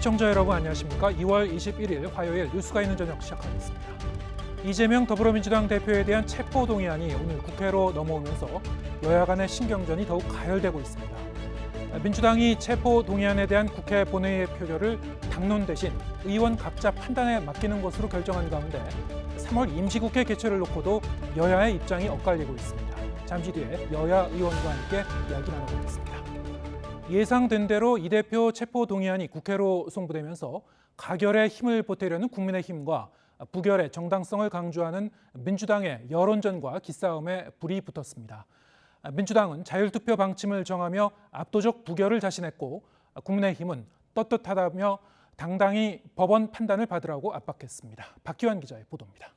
시청자 여러분 안녕하십니까? 2월 21일 화요일 뉴스가 있는 저녁 시작하겠습니다. 이재명 더불어민주당 대표에 대한 체포동의안이 오늘 국회로 넘어오면서 여야 간의 신경전이 더욱 가열되고 있습니다. 민주당이 체포동의안에 대한 국회 본회의의 표결을 당론 대신 의원 각자 판단에 맡기는 것으로 결정한 가운데 3월 임시국회 개최를 놓고도 여야의 입장이 엇갈리고 있습니다. 잠시 뒤에 여야 의원과 함께 이야기 나눠보겠습니다. 예상된 대로 이 대표 체포동의안이 국회로 송부되면서 가결에 힘을 보태려는 국민의힘과 부결의 정당성을 강조하는 민주당의 여론전과 기싸움에 불이 붙었습니다. 민주당은 자율투표 방침을 정하며 압도적 부결을 자신했고 국민의힘은 떳떳하다며 당당히 법원 판단을 받으라고 압박했습니다. 박기환 기자의 보도입니다.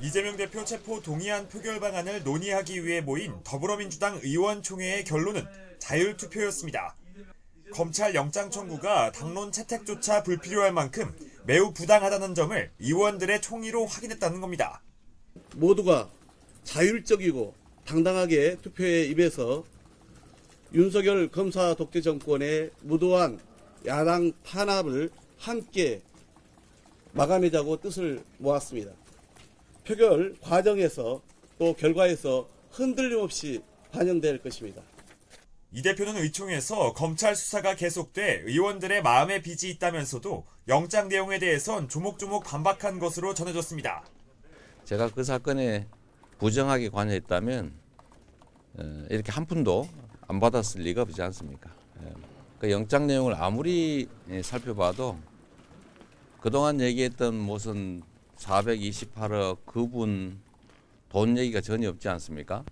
이재명 대표 체포 동의안 표결 방안을 논의하기 위해 모인 더불어민주당 의원총회의 결론은 자율투표였습니다. 검찰 영장 청구가 당론 채택조차 불필요할 만큼 매우 부당하다는 점을 의원들의 총의로 확인했다는 겁니다. 모두가 자율적이고 당당하게 투표에 임해서 윤석열 검사 독재 정권의 무도한 야당 탄압을 함께 막아내자고 뜻을 모았습니다. 표결 과정에서 또 결과에서 흔들림 없이 반영될 것입니다. 이 대표는 의총에서 검찰 수사가 계속돼 의원들의 마음에 빚이 있다면서도 영장 내용에 대해선 조목조목 반박한 것으로 전해졌습니다. 제가 그 사건에 부정하게 관여했다면 이렇게 한 푼도 안 받았을 리가 없지 않습니까? 그 영장 내용을 아무리 살펴봐도 그동안 얘기했던 무슨 428억 그분 돈 얘기가 전혀 없지 않습니까?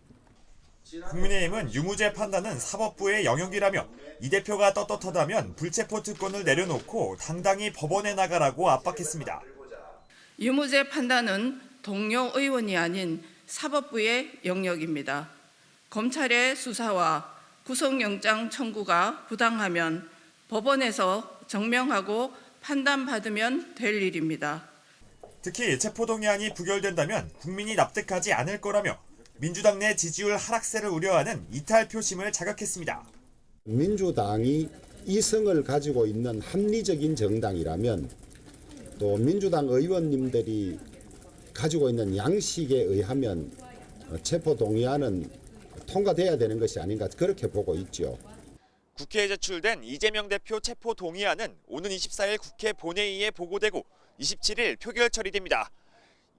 국민의힘은 유무죄 판단은 사법부의 영역이라며 이 대표가 떳떳하다면 불체포 특권을 내려놓고 당당히 법원에 나가라고 압박했습니다. 유무죄 판단은 동료 의원이 아닌 사법부의 영역입니다. 검찰의 수사와 구속영장 청구가 부당하면 법원에서 정명하고 판단받으면 될 일입니다. 특히 체포동의안이 부결된다면 국민이 납득하지 않을 거라며 민주당 내 지지율 하락세를 우려하는 이탈 표심을 자극했습니다. 민주당이 이성을 가지고 있는 합리적인 정당이라면 또 민주당 의원님들이 가지고 있는 양식에 의하면 체포동의안은 통과돼야 되는 것이 아닌가 그렇게 보고 있죠. 국회에 제출된 이재명 대표 체포동의안은 오는 24일 국회 본회의에 보고되고 27일 표결 처리됩니다.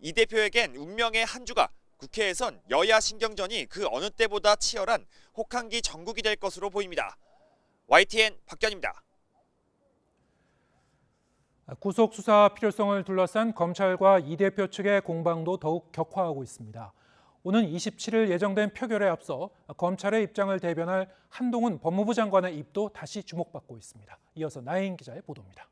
이 대표에겐 운명의 한 주가 국회에선 여야 신경전이 그 어느 때보다 치열한 혹한기 전국이 될 것으로 보입니다. YTN 박견입니다. 구속 수사 필요성을 둘러싼 검찰과 이 대표 측의 공방도 더욱 격화하고 있습니다. 오는 27일 예정된 표결에 앞서 검찰의 입장을 대변할 한동훈 법무부 장관의 입도 다시 주목받고 있습니다. 이어서 나혜인 기자의 보도입니다.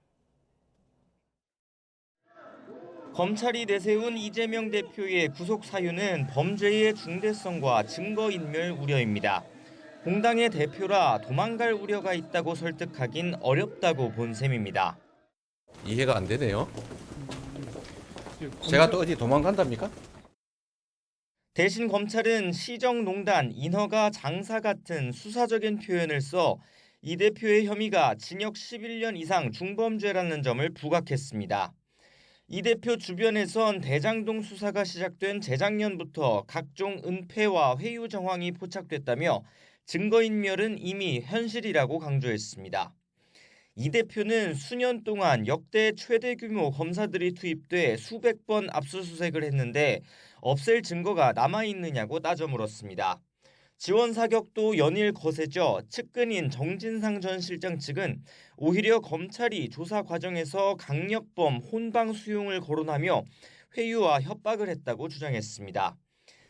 검찰이 내세운 이재명 대표의 구속 사유는 범죄의 중대성과 증거인멸 우려입니다. 공당의 대표라 도망갈 우려가 있다고 설득하긴 어렵다고 본 셈입니다. 이해가 안 되네요. 제가 또 어디 도망간답니까? 대신 검찰은 시정농단, 인허가 장사 같은 수사적인 표현을 써 이 대표의 혐의가 징역 11년 이상 중범죄라는 점을 부각했습니다. 이 대표 주변에선 대장동 수사가 시작된 재작년부터 각종 은폐와 회유 정황이 포착됐다며 증거인멸은 이미 현실이라고 강조했습니다. 이 대표는 수년 동안 역대 최대 규모 검사들이 투입돼 수백 번 압수수색을 했는데 없앨 증거가 남아있느냐고 따져 물었습니다. 지원 사격도 연일 거세져 측근인 정진상 전 실장 측은 오히려 검찰이 조사 과정에서 강력범 혼방 수용을 거론하며 회유와 협박을 했다고 주장했습니다.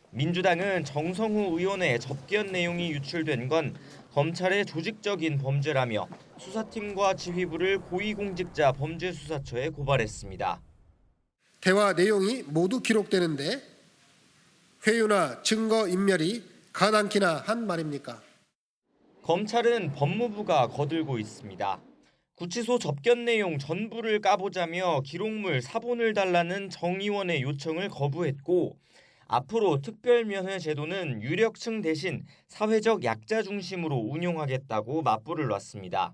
민주당은 정성후 의원의 접견 내용이 유출된 건 검찰의 조직적인 범죄라며 수사팀과 지휘부를 고위공직자 범죄수사처에 고발했습니다. 대화 내용이 모두 기록되는데 회유나 증거인멸이 가당키나 한 말입니까? 검찰은 법무부가 거들고 있습니다. 구치소 접견 내용 전부를 까보자며 기록물 사본을 달라는 정 의원의 요청을 거부했고 앞으로 특별면회 제도는 유력층 대신 사회적 약자 중심으로 운용하겠다고 맞불을 놨습니다.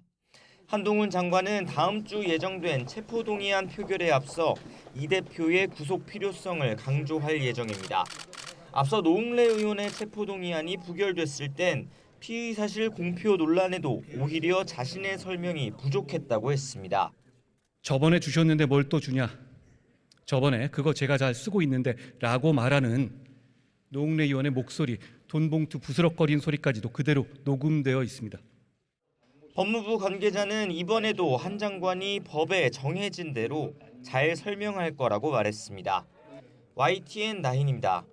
한동훈 장관은 다음 주 예정된 체포동의안 표결에 앞서 이 대표의 구속 필요성을 강조할 예정입니다. 앞서 노웅래 의원의 체포동의안이 부결됐을 땐 피의 사실 공표 논란에도 오히려 자신의 설명이 부족했다고 했습니다. 저번에 주셨는데 뭘 또 주냐? 저번에 그거 제가 잘 쓰고 있는데 라고 말하는 노웅래 의원의 목소리, 돈봉투 부스럭거린 소리까지도 그대로 녹음되어 있습니다. 법무부 관계자는 이번에도 한 장관이 법에 정해진 대로 잘 설명할 거라고 말했습니다. YTN 나힌입니다.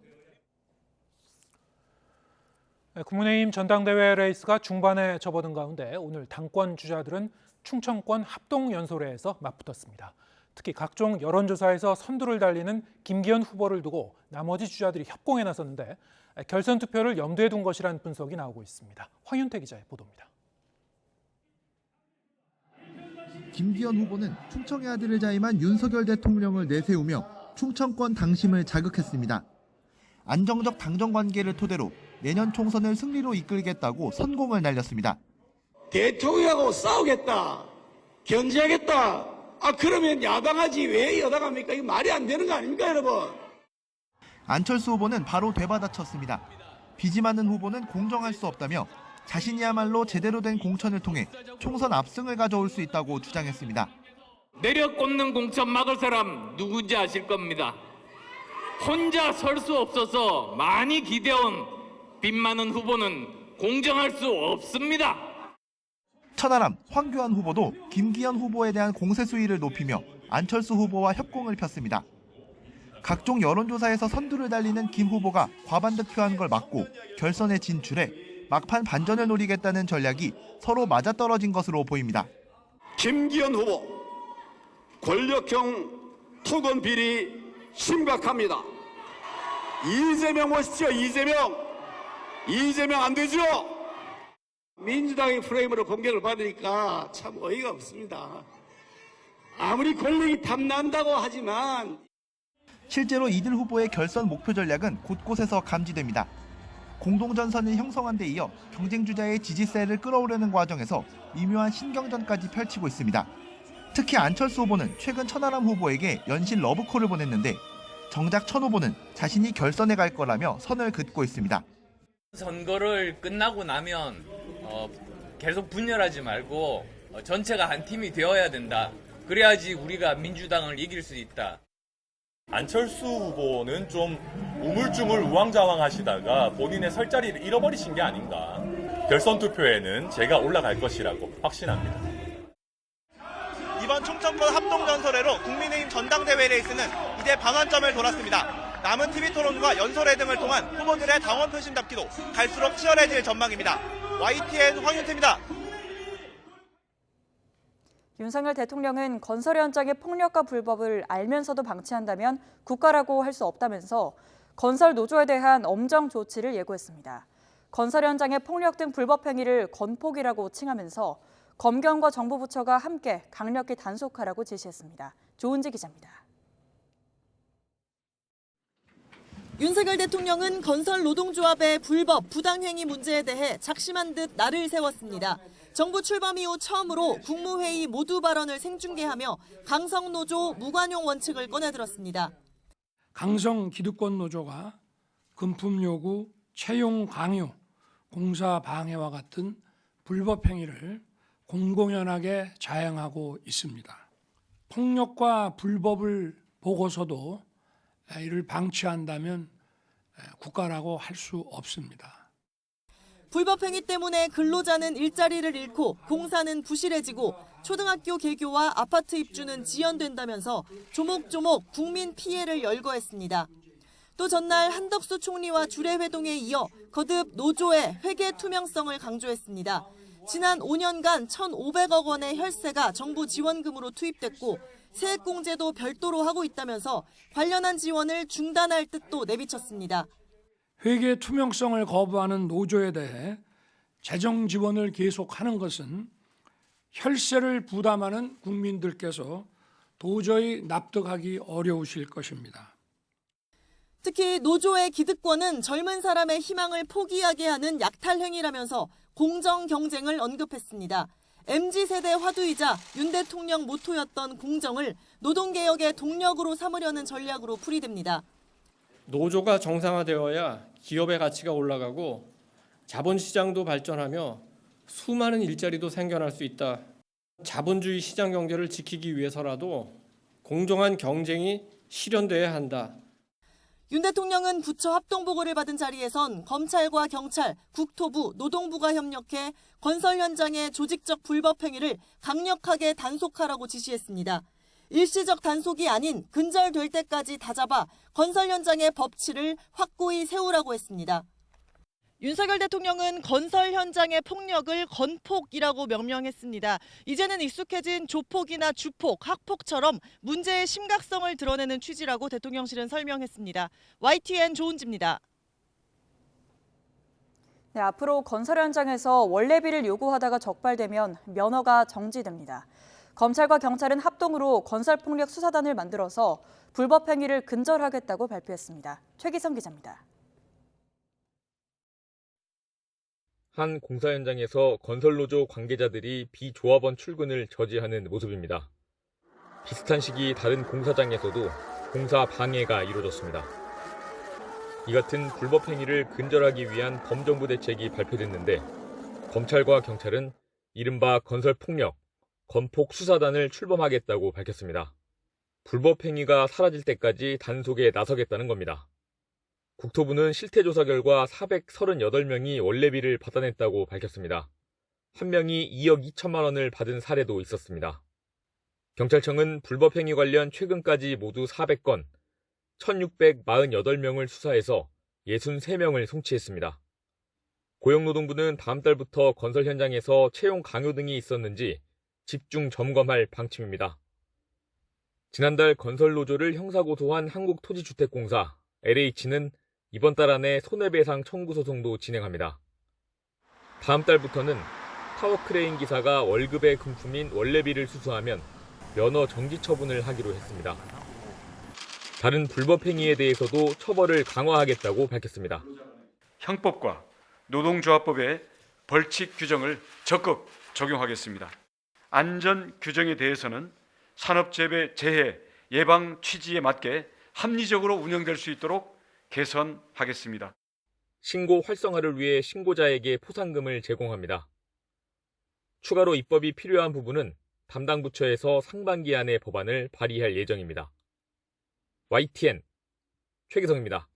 국민의힘 전당대회 레이스가 중반에 접어든 가운데 오늘 당권 주자들은 충청권 합동연설회에서 맞붙었습니다. 특히 각종 여론조사에서 선두를 달리는 김기현 후보를 두고 나머지 주자들이 협공에 나섰는데 결선 투표를 염두에 둔 것이라는 분석이 나오고 있습니다. 황윤태 기자의 보도입니다. 김기현 후보는 충청의 아들을 자임한 윤석열 대통령을 내세우며 충청권 당심을 자극했습니다. 안정적 당정 관계를 토대로 내년 총선을 승리로 이끌겠다고 선공을 날렸습니다. 대통령하고 싸우겠다, 견제하겠다. 그러면 야당하지 왜 여당합니까? 이거 말이 안 되는 거 아닙니까, 여러분? 안철수 후보는 바로 되받아쳤습니다. 빚이 많은 후보는 공정할 수 없다며 자신이야말로 제대로 된 공천을 통해 총선 압승을 가져올 수 있다고 주장했습니다. 내려 꽂는 공천 막을 사람 누군지 아실 겁니다. 혼자 설 수 없어서 많이 기대온 빚 많은 후보는 공정할 수 없습니다. 천하람, 황교안 후보도 김기현 후보에 대한 공세 수위를 높이며 안철수 후보와 협공을 폈습니다. 각종 여론조사에서 선두를 달리는 김 후보가 과반득표한 걸 막고 결선에 진출해 막판 반전을 노리겠다는 전략이 서로 맞아떨어진 것으로 보입니다. 김기현 후보, 권력형 토건 비리 심각합니다. 이재명 보십시오, 이재명 안 되죠? 민주당의 프레임으로 공격을 받으니까 참 어이가 없습니다. 아무리 권력이 탐난다고 하지만 실제로 이들 후보의 결선 목표 전략은 곳곳에서 감지됩니다. 공동전선을 형성한 데 이어 경쟁주자의 지지세를 끌어오려는 과정에서 미묘한 신경전까지 펼치고 있습니다. 특히 안철수 후보는 최근 천하람 후보에게 연신 러브콜을 보냈는데 정작 천 후보는 자신이 결선에 갈 거라며 선을 긋고 있습니다. 선거를 끝나고 나면 계속 분열하지 말고 전체가 한 팀이 되어야 된다. 그래야지 우리가 민주당을 이길 수 있다. 안철수 후보는 좀 우물쭈물 우왕좌왕하시다가 본인의 설 자리를 잃어버리신 게 아닌가. 결선 투표에는 제가 올라갈 것이라고 확신합니다. 이번 충청권 합동연설회로 국민의힘 전당대회 레이스는 이제 반환점을 돌았습니다. 남은 TV토론과 연설회 등을 통한 후보들의 당원 표심 잡기도 갈수록 치열해질 전망입니다. YTN 황윤태입니다. 윤석열 대통령은 건설 현장의 폭력과 불법을 알면서도 방치한다면 국가라고 할 수 없다면서 건설 노조에 대한 엄정 조치를 예고했습니다. 건설 현장의 폭력 등 불법 행위를 건폭이라고 칭하면서 검경과 정부 부처가 함께 강력히 단속하라고 지시했습니다. 조은지 기자입니다. 윤석열 대통령은 건설 노동조합의 불법, 부당행위 문제에 대해 작심한 듯 날을 세웠습니다. 정부 출범 이후 처음으로 국무회의 모두 발언을 생중계하며 강성노조 무관용 원칙을 꺼내들었습니다. 강성 기득권 노조가 금품 요구, 채용 강요, 공사 방해와 같은 불법 행위를 공공연하게 자행하고 있습니다. 폭력과 불법을 보고서도 이를 방치한다면 국가라고 할 수 없습니다. 불법 행위 때문에 근로자는 일자리를 잃고 공사는 부실해지고 초등학교 개교와 아파트 입주는 지연된다면서 조목조목 국민 피해를 열거했습니다. 또 전날 한덕수 총리와 주례회동에 이어 거듭 노조의 회계 투명성을 강조했습니다. 지난 5년간 1,500억 원의 혈세가 정부 지원금으로 투입됐고 세액공제도 별도로 하고 있다면서 관련한 지원을 중단할 뜻도 내비쳤습니다. 회계 투명성을 거부하는 노조에 대해 재정 지원을 계속하는 것은 혈세를 부담하는 국민들께서 도저히 납득하기 어려우실 것입니다. 특히 노조의 기득권은 젊은 사람의 희망을 포기하게 하는 약탈 행위라면서 공정 경쟁을 언급했습니다. MZ세대 화두이자 윤 대통령 모토였던 공정을 노동개혁의 동력으로 삼으려는 전략으로 풀이됩니다. 노조가 정상화되어야 기업의 가치가 올라가고 자본시장도 발전하며 수많은 일자리도 생겨날 수 있다. 자본주의 시장 경제를 지키기 위해서라도 공정한 경쟁이 실현돼야 한다. 윤 대통령은 부처 합동보고를 받은 자리에선 검찰과 경찰, 국토부, 노동부가 협력해 건설 현장의 조직적 불법 행위를 강력하게 단속하라고 지시했습니다. 일시적 단속이 아닌 근절될 때까지 다잡아 건설 현장의 법치를 확고히 세우라고 했습니다. 윤석열 대통령은 건설 현장의 폭력을 건폭이라고 명명했습니다. 이제는 익숙해진 조폭이나 주폭, 학폭처럼 문제의 심각성을 드러내는 취지라고 대통령실은 설명했습니다. YTN 조은지입니다. 네, 앞으로 건설 현장에서 원래비를 요구하다가 적발되면 면허가 정지됩니다. 검찰과 경찰은 합동으로 건설폭력 수사단을 만들어서 불법 행위를 근절하겠다고 발표했습니다. 최기성 기자입니다. 한 공사 현장에서 건설노조 관계자들이 비조합원 출근을 저지하는 모습입니다. 비슷한 시기 다른 공사장에서도 공사 방해가 이루어졌습니다. 이 같은 불법 행위를 근절하기 위한 범정부 대책이 발표됐는데 검찰과 경찰은 이른바 건설폭력, 건폭수사단을 출범하겠다고 밝혔습니다. 불법 행위가 사라질 때까지 단속에 나서겠다는 겁니다. 국토부는 실태조사 결과 438명이 원래비를 받아냈다고 밝혔습니다. 한 명이 2억 2천만 원을 받은 사례도 있었습니다. 경찰청은 불법 행위 관련 최근까지 모두 400건, 1,648명을 수사해서 63명을 송치했습니다. 고용노동부는 다음 달부터 건설 현장에서 채용 강요 등이 있었는지 집중 점검할 방침입니다. 지난달 건설노조를 형사고소한 한국토지주택공사, LH는 이번 달 안에 손해배상 청구 소송도 진행합니다. 다음 달부터는 타워크레인 기사가 월급의 금품인 원래비를 수수하면 면허 정지 처분을 하기로 했습니다. 다른 불법 행위에 대해서도 처벌을 강화하겠다고 밝혔습니다. 형법과 노동조합법의 벌칙 규정을 적극 적용하겠습니다. 안전 규정에 대해서는 산업재배 재해 예방 취지에 맞게 합리적으로 운영될 수 있도록 개선하겠습니다. 신고 활성화를 위해 신고자에게 포상금을 제공합니다. 추가로 입법이 필요한 부분은 담당 부처에서 상반기 안에 법안을 발의할 예정입니다. YTN 최기성입니다.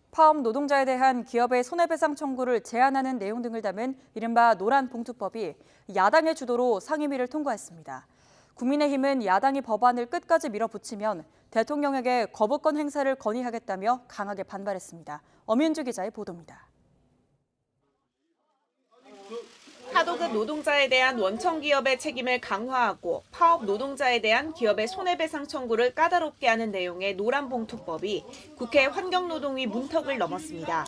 파업 노동자에 대한 기업의 손해배상 청구를 제한하는 내용 등을 담은 이른바 노란봉투법이 야당의 주도로 상임위를 통과했습니다. 국민의힘은 야당이 법안을 끝까지 밀어붙이면 대통령에게 거부권 행사를 건의하겠다며 강하게 반발했습니다. 엄윤주 기자의 보도입니다. 하도급 노동자에 대한 원청 기업의 책임을 강화하고 파업 노동자에 대한 기업의 손해배상 청구를 까다롭게 하는 내용의 노란봉투법이 국회 환경노동위 문턱을 넘었습니다.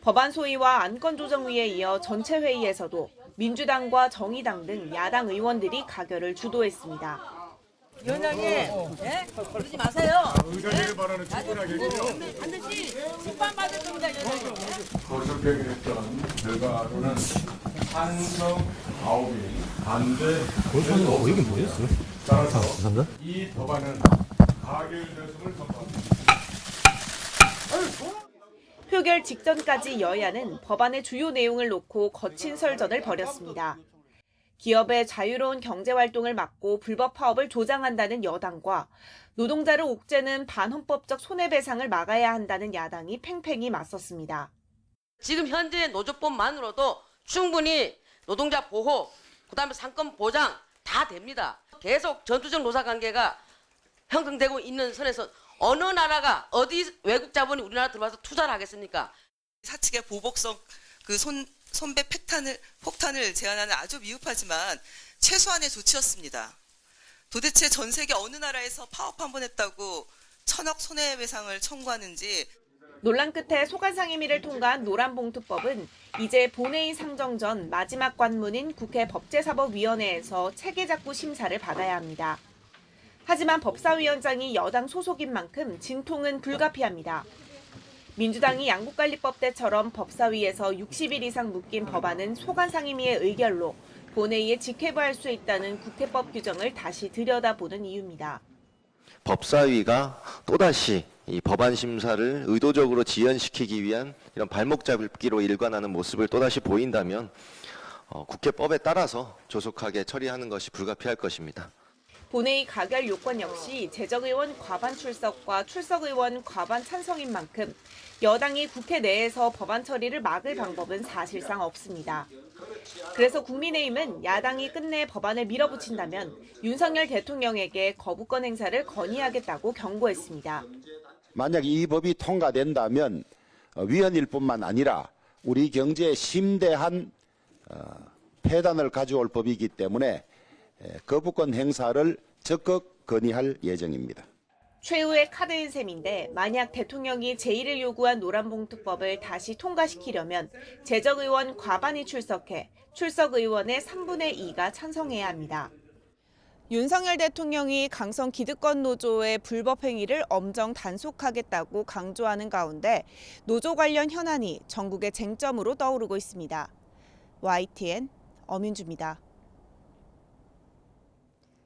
법안 소위와 안건조정위에 이어 전체 회의에서도 민주당과 정의당 등 야당 의원들이 가결을 주도했습니다. 위원장님, 네? 그러지 마세요. 의사결의 발언은 충분하겠군요. 반드시 심판받을 겁니다, 위원장님. 거듭되게 했던 결과로는 찬성 9인, 반대 8인. 여긴 뭐였어요? 따라서 감사합니다. 이 법안은 가결되었음을 선포합니다. 표결 직전까지 여야는 법안의 주요 내용을 놓고 거친 설전을 벌였습니다. 기업의 자유로운 경제활동을 막고 불법 파업을 조장한다는 여당과 노동자를 옥죄는 반헌법적 손해배상을 막아야 한다는 야당이 팽팽히 맞섰습니다. 지금 현재 노조법만으로도 충분히 노동자 보호, 그다음에 상권 보장 다 됩니다. 계속 전투적 노사관계가 형성되고 있는 선에서 어느 나라가 어디 외국 자본이 우리나라 들어와서 투자를 하겠습니까? 사측의 보복성 손배 폭탄을 제안하는 아주 미흡하지만 최소한의 조치였습니다. 도대체 전 세계 어느 나라에서 파업 한 번 했다고 1,000억 손해배상을 청구하는지. 논란 끝에 소관상임위를 통과한 노란봉투법은 이제 본회의 상정 전 마지막 관문인 국회 법제사법위원회에서 체계작구 심사를 받아야 합니다. 하지만 법사위원장이 여당 소속인 만큼 진통은 불가피합니다. 민주당이 양국관리법 때처럼 법사위에서 60일 이상 묶인 법안은 소관 상임위의 의결로 본회의에 직회부할 수 있다는 국회법 규정을 다시 들여다보는 이유입니다. 법사위가 또다시 이 법안 심사를 의도적으로 지연시키기 위한 이런 발목 잡기로 일관하는 모습을 또다시 보인다면 국회법에 따라서 조속하게 처리하는 것이 불가피할 것입니다. 본회의 가결 요건 역시 재적의원 과반 출석과 출석의원 과반 찬성인 만큼 여당이 국회 내에서 법안 처리를 막을 방법은 사실상 없습니다. 그래서 국민의힘은 야당이 끝내 법안을 밀어붙인다면 윤석열 대통령에게 거부권 행사를 건의하겠다고 경고했습니다. 만약 이 법이 통과된다면 위헌일 뿐만 아니라 우리 경제에 심대한 폐단을 가져올 법이기 때문에 거부권 행사를 적극 건의할 예정입니다. 최후의 카드인 셈인데 만약 대통령이 제1을 요구한 노란봉투법을 다시 통과시키려면 재적의원 과반이 출석해 출석의원의 3분의 2가 찬성해야 합니다. 윤석열 대통령이 강성 기득권 노조의 불법 행위를 엄정 단속하겠다고 강조하는 가운데 노조 관련 현안이 전국의 쟁점으로 떠오르고 있습니다. YTN 엄윤주입니다.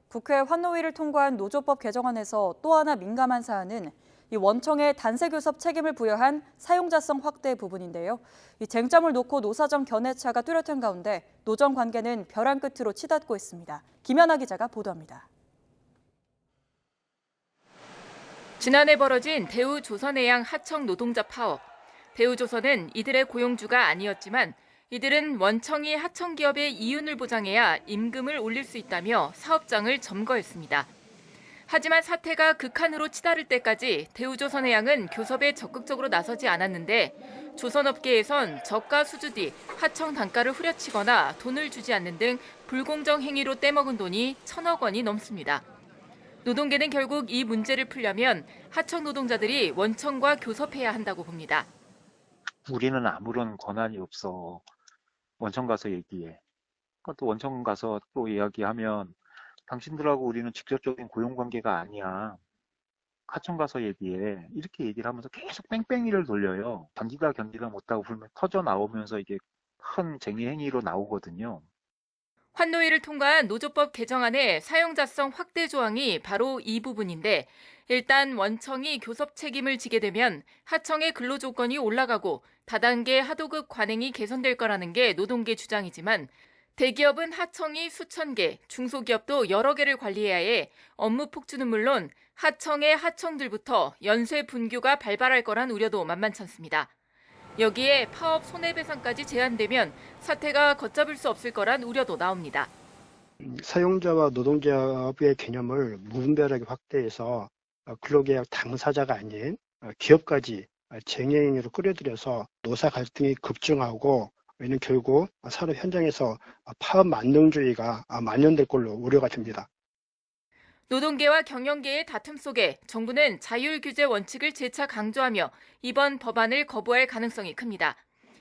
국회 환노위를 통과한 노조법 개정안에서 또 하나 민감한 사안은 이 원청의 단체 교섭 책임을 부여한 사용자성 확대 부분인데요. 이 쟁점을 놓고 노사정 견해차가 뚜렷한 가운데 노정 관계는 벼랑 끝으로 치닫고 있습니다. 김연아 기자가 보도합니다. 지난해 벌어진 대우조선해양 하청 노동자 파업. 대우조선은 이들의 고용주가 아니었지만 이들은 원청이 하청기업의 이윤을 보장해야 임금을 올릴 수 있다며 사업장을 점거했습니다. 하지만 사태가 극한으로 치달을 때까지 대우조선해양은 교섭에 적극적으로 나서지 않았는데 조선업계에선 저가 수주 뒤 하청 단가를 후려치거나 돈을 주지 않는 등 불공정 행위로 떼먹은 돈이 1,000억 원이 넘습니다. 노동계는 결국 이 문제를 풀려면 하청 노동자들이 원청과 교섭해야 한다고 봅니다. 우리는 아무런 권한이 없어. 원청 가서 얘기해. 또 원청 가서 또 이야기하면 당신들하고 우리는 직접적인 고용관계가 아니야. 하청 가서 얘기해. 이렇게 얘기를 하면서 계속 뺑뺑이를 돌려요. 견디다 못하고 불면 터져 나오면서 이게 큰 쟁의 행위로 나오거든요. 환노위를 통과한 노조법 개정안의 사용자성 확대 조항이 바로 이 부분인데 일단 원청이 교섭 책임을 지게 되면 하청의 근로조건이 올라가고 다단계 하도급 관행이 개선될 거라는 게 노동계 주장이지만 대기업은 하청이 수천 개, 중소기업도 여러 개를 관리해야 해 업무 폭주는 물론 하청의 하청들부터 연쇄 분규가 발발할 거란 우려도 만만찮습니다. 여기에 파업 손해배상까지 제한되면 사태가 걷잡을 수 없을 거란 우려도 나옵니다. 사용자와 노동자의 개념을 무분별하게 확대해서 근로계약 당사자가 아닌 기업까지 쟁의행위로 끌어들여서 노사 갈등이 급증하고 이는 결국 산업 현장에서 파업 만능주의가 만연될 걸로 우려가 됩니다. 노동계와 경영계의 다툼 속에 정부는 자율 규제 원칙을 재차 강조하며 이번 법안을 거부할 가능성이 큽니다.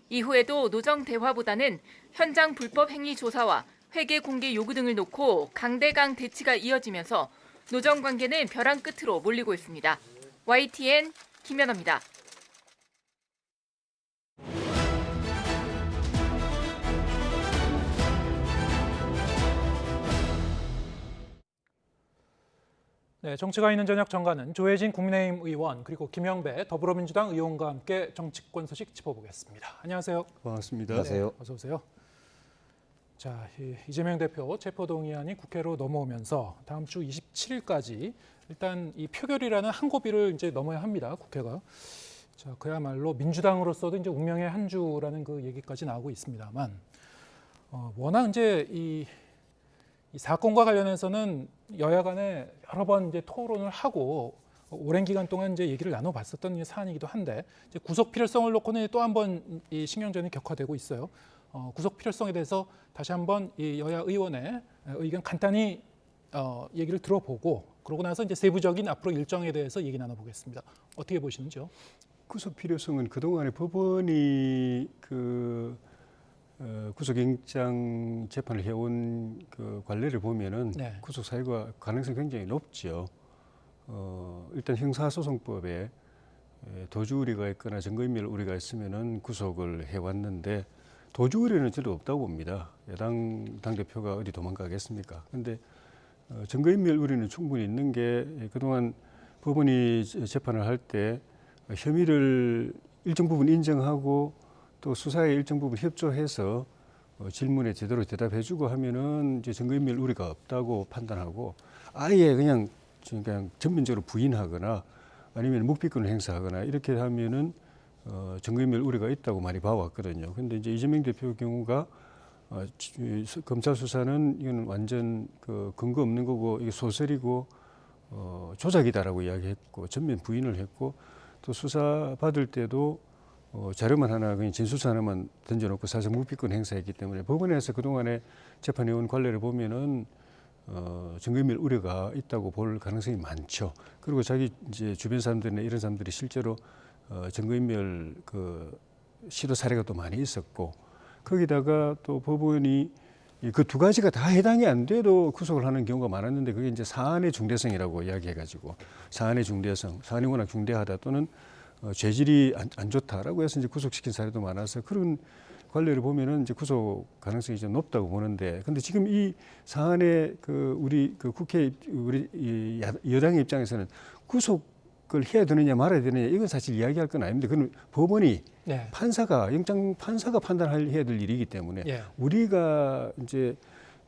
이후에도 노정 대화보다는 현장 불법 행위 조사와 회계 공개 요구 등을 놓고 강대강 대치가 이어지면서 노정 관계는 벼랑 끝으로 몰리고 있습니다. YTN 김연아입니다. 네, 정치가 있는 저녁 정가는 조혜진 국민의힘 의원 그리고 김영배 더불어민주당 의원과 함께 정치권 소식 짚어보겠습니다. 안녕하세요. 반갑습니다. 안녕하세요. 어서 오세요. 자, 이재명 대표 체포동의안이 국회로 넘어오면서 다음 주 27일까지 일단 이 표결이라는 한 고비를 이제 넘어야 합니다. 국회가. 자, 그야말로 민주당으로서도 이제 운명의 한 주라는 그 얘기까지 나오고 있습니다만, 워낙 이제 이 사건과 관련해서는 여야 간에 여러 번 이제 토론을 하고 오랜 기간 동안 이제 얘기를 나눠봤었던 사안이기도 한데 이제 구속 필요성을 놓고는 또 한 번 이 신경전이 격화되고 있어요. 구속 필요성에 대해서 다시 한번 이 여야 의원의 의견 간단히 얘기를 들어보고 그러고 나서 이제 세부적인 앞으로 일정에 대해서 얘기 나눠보겠습니다. 어떻게 보시는지요? 구속 필요성은 그동안에 법원이 구속영장 재판을 해온 그 관례를 보면은 네. 구속 사유가 가능성이 굉장히 높죠. 일단 형사소송법에 도주 우려가 있거나 증거인멸 우려가 있으면은 구속을 해왔는데 도주 우려는 전혀 없다고 봅니다. 야당 당대표가 어디 도망가겠습니까? 근데 증거인멸 우려는 충분히 있는 게 그동안 법원이 재판을 할 때 혐의를 일정 부분 인정하고 또 수사에 일정 부분 협조해서 질문에 제대로 대답해주고 하면은 이제 증거인멸 우려가 없다고 판단하고 아예 그냥 전면적으로 부인하거나 아니면 묵비권을 행사하거나 이렇게 하면은 증거인멸 우려가 있다고 많이 봐왔거든요. 근데 이제 이재명 대표 경우가 검찰 수사는 이거는 완전 그 근거 없는 거고 이게 소설이고 조작이다라고 이야기했고 전면 부인을 했고 또 수사 받을 때도 자료만 하나 그냥 진술서 하나만 던져놓고 사실 묵비권 행사했기 때문에 법원에서 그동안에 재판해온 관례를 보면은 증거인멸 우려가 있다고 볼 가능성이 많죠. 그리고 자기 이제 주변 사람들이나 이런 사람들이 실제로 증거인멸 그 시도 사례가 또 많이 있었고 거기다가 또 법원이 그 두 가지가 다 해당이 안 돼도 구속을 하는 경우가 많았는데 그게 이제 사안의 중대성이라고 이야기해가지고 사안의 중대성, 사안이 워낙 중대하다 또는 죄질이 안 좋다라고 해서 이제 구속시킨 사례도 많아서 그런 관례를 보면은 이제 구속 가능성이 좀 높다고 보는데 근데 지금 이 사안의 그 우리 그 국회 우리 이 여당의 입장에서는 구속을 해야 되느냐 말아야 되느냐 이건 사실 이야기할 건 아닙니다. 그건 법원이 네. 판사가 영장 판사가 판단해야 될 일이기 때문에 예. 우리가 이제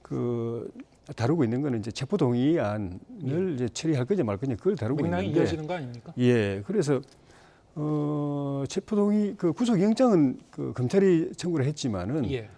그 다루고 있는 거는 이제 체포 동의안을 이제 처리할 거냐 말 거냐 그걸 다루고 맥락이 있는데 이어지는 거 아닙니까? 예, 그래서 체포 동의 그 구속 영장은 그 검찰이 청구를 했지만은 예.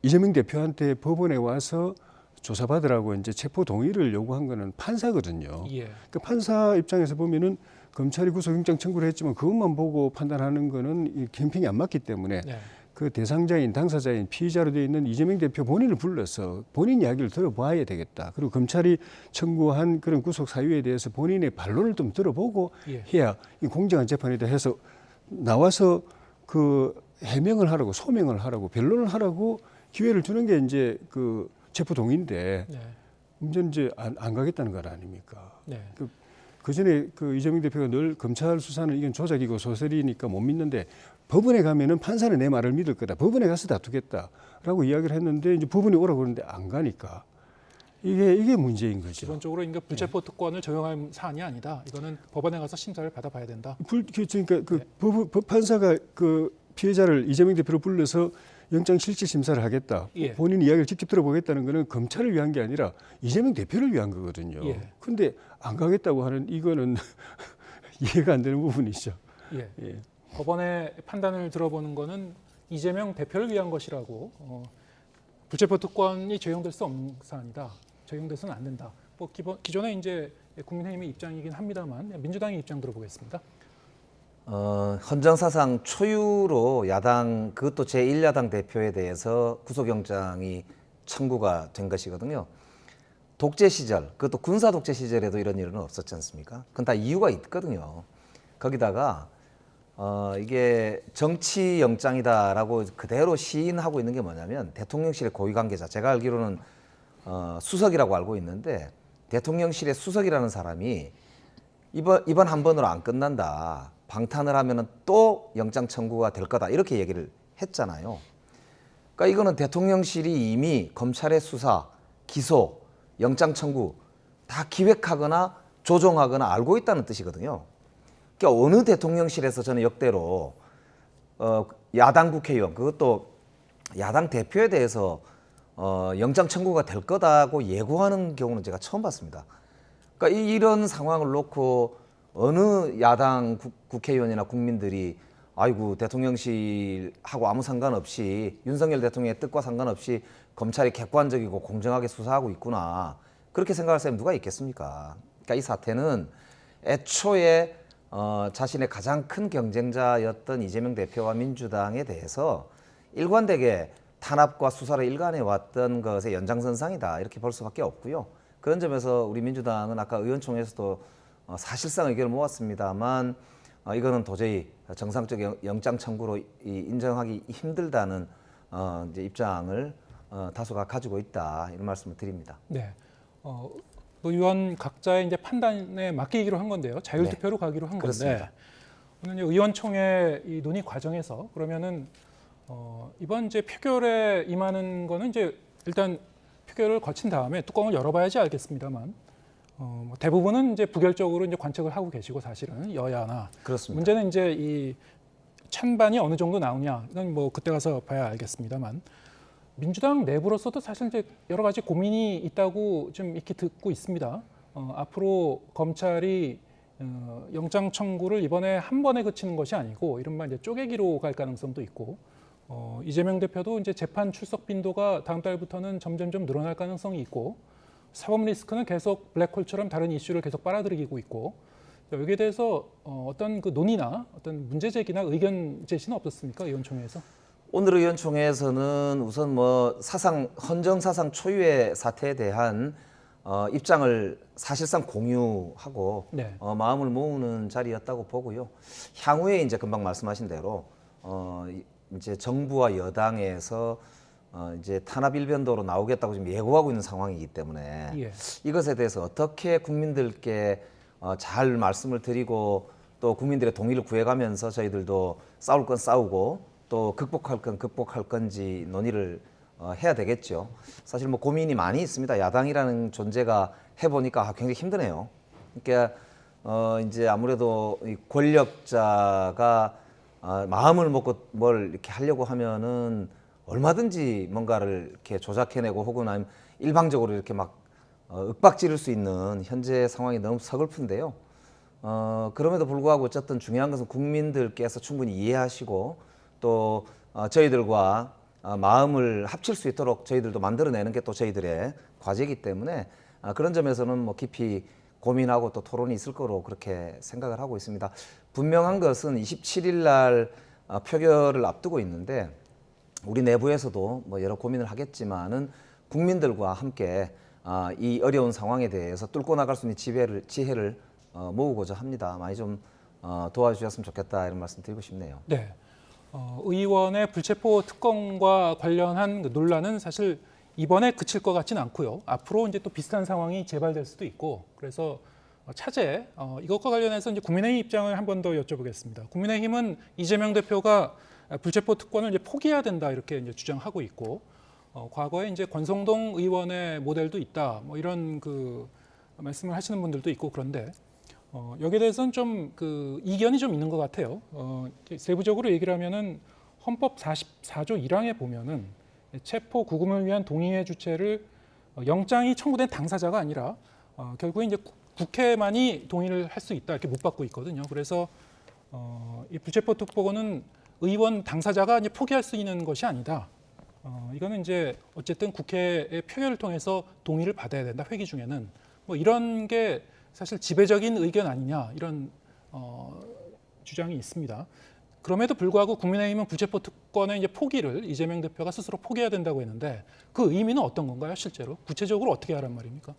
이재명 대표한테 법원에 와서 조사받으라고 이제 체포 동의를 요구한 거는 판사거든요. 예. 그 판사 입장에서 보면은 검찰이 구속영장 청구를 했지만 그것만 보고 판단하는 거는 형평이 안 맞기 때문에 네. 그 대상자인 당사자인 피의자로 되어 있는 이재명 대표 본인을 불러서 본인 이야기를 들어봐야 되겠다. 그리고 검찰이 청구한 그런 구속 사유에 대해서 본인의 반론을 좀 들어보고 예. 해야 이 공정한 재판이다 해서 나와서 그 해명을 하라고 소명을 하라고 변론을 하라고 기회를 주는 게 이제 그 체포 동의인데 네. 문제는 이제 안 가겠다는 것 아닙니까? 네. 그 전에 그 이재명 대표가 늘 검찰 수사는 이건 조작이고 소설이니까 못 믿는데 법원에 가면은 판사는 내 말을 믿을 거다. 법원에 가서 다투겠다라고 이야기를 했는데 이제 법원이 오라고 그러는데 안 가니까 이게 문제인 거죠. 기본적으로 이게 불체포 특권을 적용할 사안이 아니다. 이거는 법원에 가서 심사를 받아봐야 된다. 그러니까 그 판사가 그 피해자를 이재명 대표를 불러서 영장 실질 심사를 하겠다. 예. 본인 이야기를 직접 들어보겠다는 거는 검찰을 위한 게 아니라 이재명 대표를 위한 거거든요. 예. 근데 안 가겠다고 하는 이거는 이해가 안 되는 부분이죠. 예. 예. 법원의 판단을 들어보는 거는 이재명 대표를 위한 것이라고 불체포 특권이 적용될 수 없는 사안이다. 적용돼서는 안 된다. 뭐 기존에 이제 국민의힘의 입장이긴 합니다만 민주당의 입장 들어보겠습니다. 헌정사상 초유로 야당 그것도 제1야당 대표에 대해서 구속영장이 청구가 된 것이거든요. 독재 시절, 그것도 군사 독재 시절에도 이런 일은 없었지 않습니까? 그건 다 이유가 있거든요. 거기다가 이게 정치 영장이다라고 그대로 시인하고 있는 게 뭐냐면 대통령실의 고위 관계자, 제가 알기로는 수석이라고 알고 있는데 대통령실의 수석이라는 사람이 이번 한 번으로 안 끝난다. 방탄을 하면은 또 영장 청구가 될 거다. 이렇게 얘기를 했잖아요. 그러니까 이거는 대통령실이 이미 검찰의 수사, 기소, 영장 청구 다 기획하거나 조종하거나 알고 있다는 뜻이거든요. 그러니까 어느 대통령실에서 저는 역대로 야당 국회의원, 그것도 야당 대표에 대해서 영장 청구가 될 거다고 예고하는 경우는 제가 처음 봤습니다. 그러니까 이런 상황을 놓고 어느 야당 국회의원이나 국민들이 아이고 대통령실하고 아무 상관없이 윤석열 대통령의 뜻과 상관없이 검찰이 객관적이고 공정하게 수사하고 있구나 그렇게 생각할 사람이 누가 있겠습니까? 그러니까 이 사태는 애초에 자신의 가장 큰 경쟁자였던 이재명 대표와 민주당에 대해서 일관되게 탄압과 수사를 일관해 왔던 것의 연장선상이다 이렇게 볼 수밖에 없고요. 그런 점에서 우리 민주당은 아까 의원총회에서도 사실상 의견을 모았습니다만 이거는 도저히 정상적 영장 청구로 인정하기 힘들다는 이제 입장을 다수가 가지고 있다 이런 말씀을 드립니다. 네, 의원 각자의 이제 판단에 맡기기로 한 건데요. 자율투표로 네. 가기로 한 그렇습니다. 건데 오늘 의원총회 이 논의 과정에서 그러면은 이번 이제 표결에 임하는 거는 이제 일단 표결을 거친 다음에 뚜껑을 열어봐야지 알겠습니다만 뭐 대부분은 이제 부결적으로 이제 관측을 하고 계시고 사실은 여야나 그렇습니다. 문제는 이제 이 찬반이 어느 정도 나오냐 이건 뭐 그때 가서 봐야 알겠습니다만 민주당 내부로서도 사실 이제 여러 가지 고민이 있다고 좀 익히 듣고 있습니다. 앞으로 검찰이 영장 청구를 이번에 한 번에 그치는 것이 아니고 이른바 이제 쪼개기로 갈 가능성도 있고 이재명 대표도 이제 재판 출석 빈도가 다음 달부터는 점점점 늘어날 가능성이 있고 사법 리스크는 계속 블랙홀처럼 다른 이슈를 계속 빨아들이고 있고 여기에 대해서 어떤 그 논의나 어떤 문제 제기나 의견 제시는 없었습니까? 의원총회에서? 오늘 의원총회에서는 우선 뭐 헌정 사상 초유의 사태에 대한 입장을 사실상 공유하고 네. 마음을 모으는 자리였다고 보고요. 향후에 이제 금방 말씀하신 대로 이제 정부와 여당에서 이제 탄압 일변도로 나오겠다고 지금 예고하고 있는 상황이기 때문에 예. 이것에 대해서 어떻게 국민들께 잘 말씀을 드리고 또 국민들의 동의를 구해가면서 저희들도 싸울 건 싸우고 또 극복할 건 극복할 건지 논의를 해야 되겠죠. 사실 뭐 고민이 많이 있습니다. 야당이라는 존재가 해보니까 굉장히 힘드네요. 그러니까 이제 아무래도 이 권력자가 마음을 먹고 뭘 이렇게 하려고 하면은 얼마든지 뭔가를 이렇게 조작해내고 혹은 아니면 일방적으로 이렇게 막 윽박지를 수 있는 현재 상황이 너무 서글픈데요. 그럼에도 불구하고 어쨌든 중요한 것은 국민들께서 충분히 이해하시고 또 저희들과 마음을 합칠 수 있도록 저희들도 만들어내는 게 또 저희들의 과제이기 때문에 그런 점에서는 뭐 깊이 고민하고 또 토론이 있을 거로 그렇게 생각을 하고 있습니다. 분명한 것은 27일 날 표결을 앞두고 있는데 우리 내부에서도 뭐 여러 고민을 하겠지만은 국민들과 함께 이 어려운 상황에 대해서 뚫고 나갈 수 있는 지혜를 모으고자 합니다. 많이 좀 도와주셨으면 좋겠다 이런 말씀 드리고 싶네요. 네. 의원의 불체포 특검과 관련한 그 논란은 사실 이번에 그칠 것 같지는 않고요. 앞으로 이제 또 비슷한 상황이 재발될 수도 있고 그래서 차제 이것과 관련해서 이제 국민의힘 입장을 한 번 더 여쭤보겠습니다. 국민의힘은 이재명 대표가 불체포 특권을 이제 포기해야 된다 이렇게 이제 주장하고 있고 과거에 이제 권성동 의원의 모델도 있다 뭐 이런 그 말씀을 하시는 분들도 있고 그런데 여기에 대해서는 좀 그 이견이 좀 있는 것 같아요. 세부적으로 얘기를 하면은 헌법 44조 1항에 보면은 체포 구금을 위한 동의의 주체를 영장이 청구된 당사자가 아니라 결국에 이제 국회만이 동의를 할 수 있다 이렇게 못 받고 있거든요. 그래서 이 불체포 특보는 의원 당사자가 이제 포기할 수 있는 것이 아니다. 이거는 이제 어쨌든 국회의 표결을 통해서 동의를 받아야 된다. 회기 중에는 뭐 이런 게 사실 지배적인 의견 아니냐 이런 주장이 있습니다. 그럼에도 불구하고 국민의힘은 불체포 특권의 이제 포기를 이재명 대표가 스스로 포기해야 된다고 했는데 그 의미는 어떤 건가요, 실제로? 구체적으로 어떻게 하란 말입니까?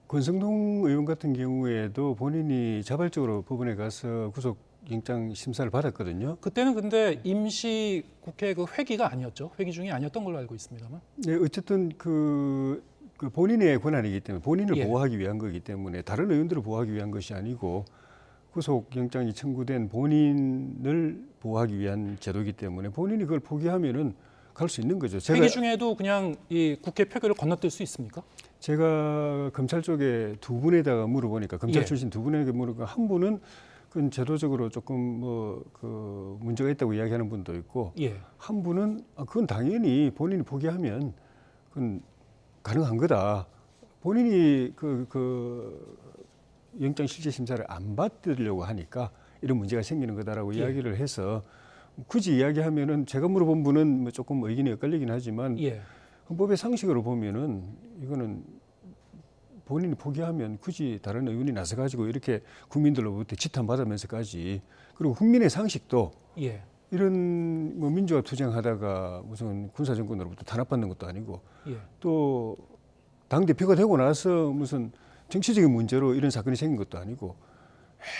권성동 의원 같은 경우에도 본인이 자발적으로 법원에 가서 구속영장 심사를 받았거든요. 그때는 근데 임시 국회 그 회기가 아니었죠. 회기 중이 아니었던 걸로 알고 있습니다만. 네, 어쨌든 그 본인의 권한이기 때문에 본인을 예. 보호하기 위한 거기 때문에 다른 의원들을 보호하기 위한 것이 아니고 구속영장이 청구된 본인을 보호하기 위한 제도이기 때문에 본인이 그걸 포기하면은 갈 수 있는 거죠. 회기 중에도 그냥 이 국회 표결을 건너뛸 수 있습니까? 제가 검찰 쪽에 두 분에다가 물어보니까 검찰 예. 출신 두 분에게 물어보니까 한 분은 그건 제도적으로 조금 뭐 그 문제가 있다고 이야기하는 분도 있고 예. 한 분은 그건 당연히 본인이 포기하면 그건 가능한 거다. 본인이 그 영장 실질 심사를 안 받으려고 하니까 이런 문제가 생기는 거다라고 예. 이야기를 해서 굳이 이야기하면은 제가 물어본 분은 뭐 조금 의견이 엇갈리긴 하지만 예. 헌법의 상식으로 보면은 이거는 본인이 포기하면 굳이 다른 의원이 나서 가지고 이렇게 국민들로부터 지탄받으면서까지 그리고 국민의 상식도 예. 이런 뭐 민주화 투쟁하다가 무슨 군사 정권으로부터 탄압받는 것도 아니고 예. 또 당 대표가 되고 나서 무슨 정치적인 문제로 이런 사건이 생긴 것도 아니고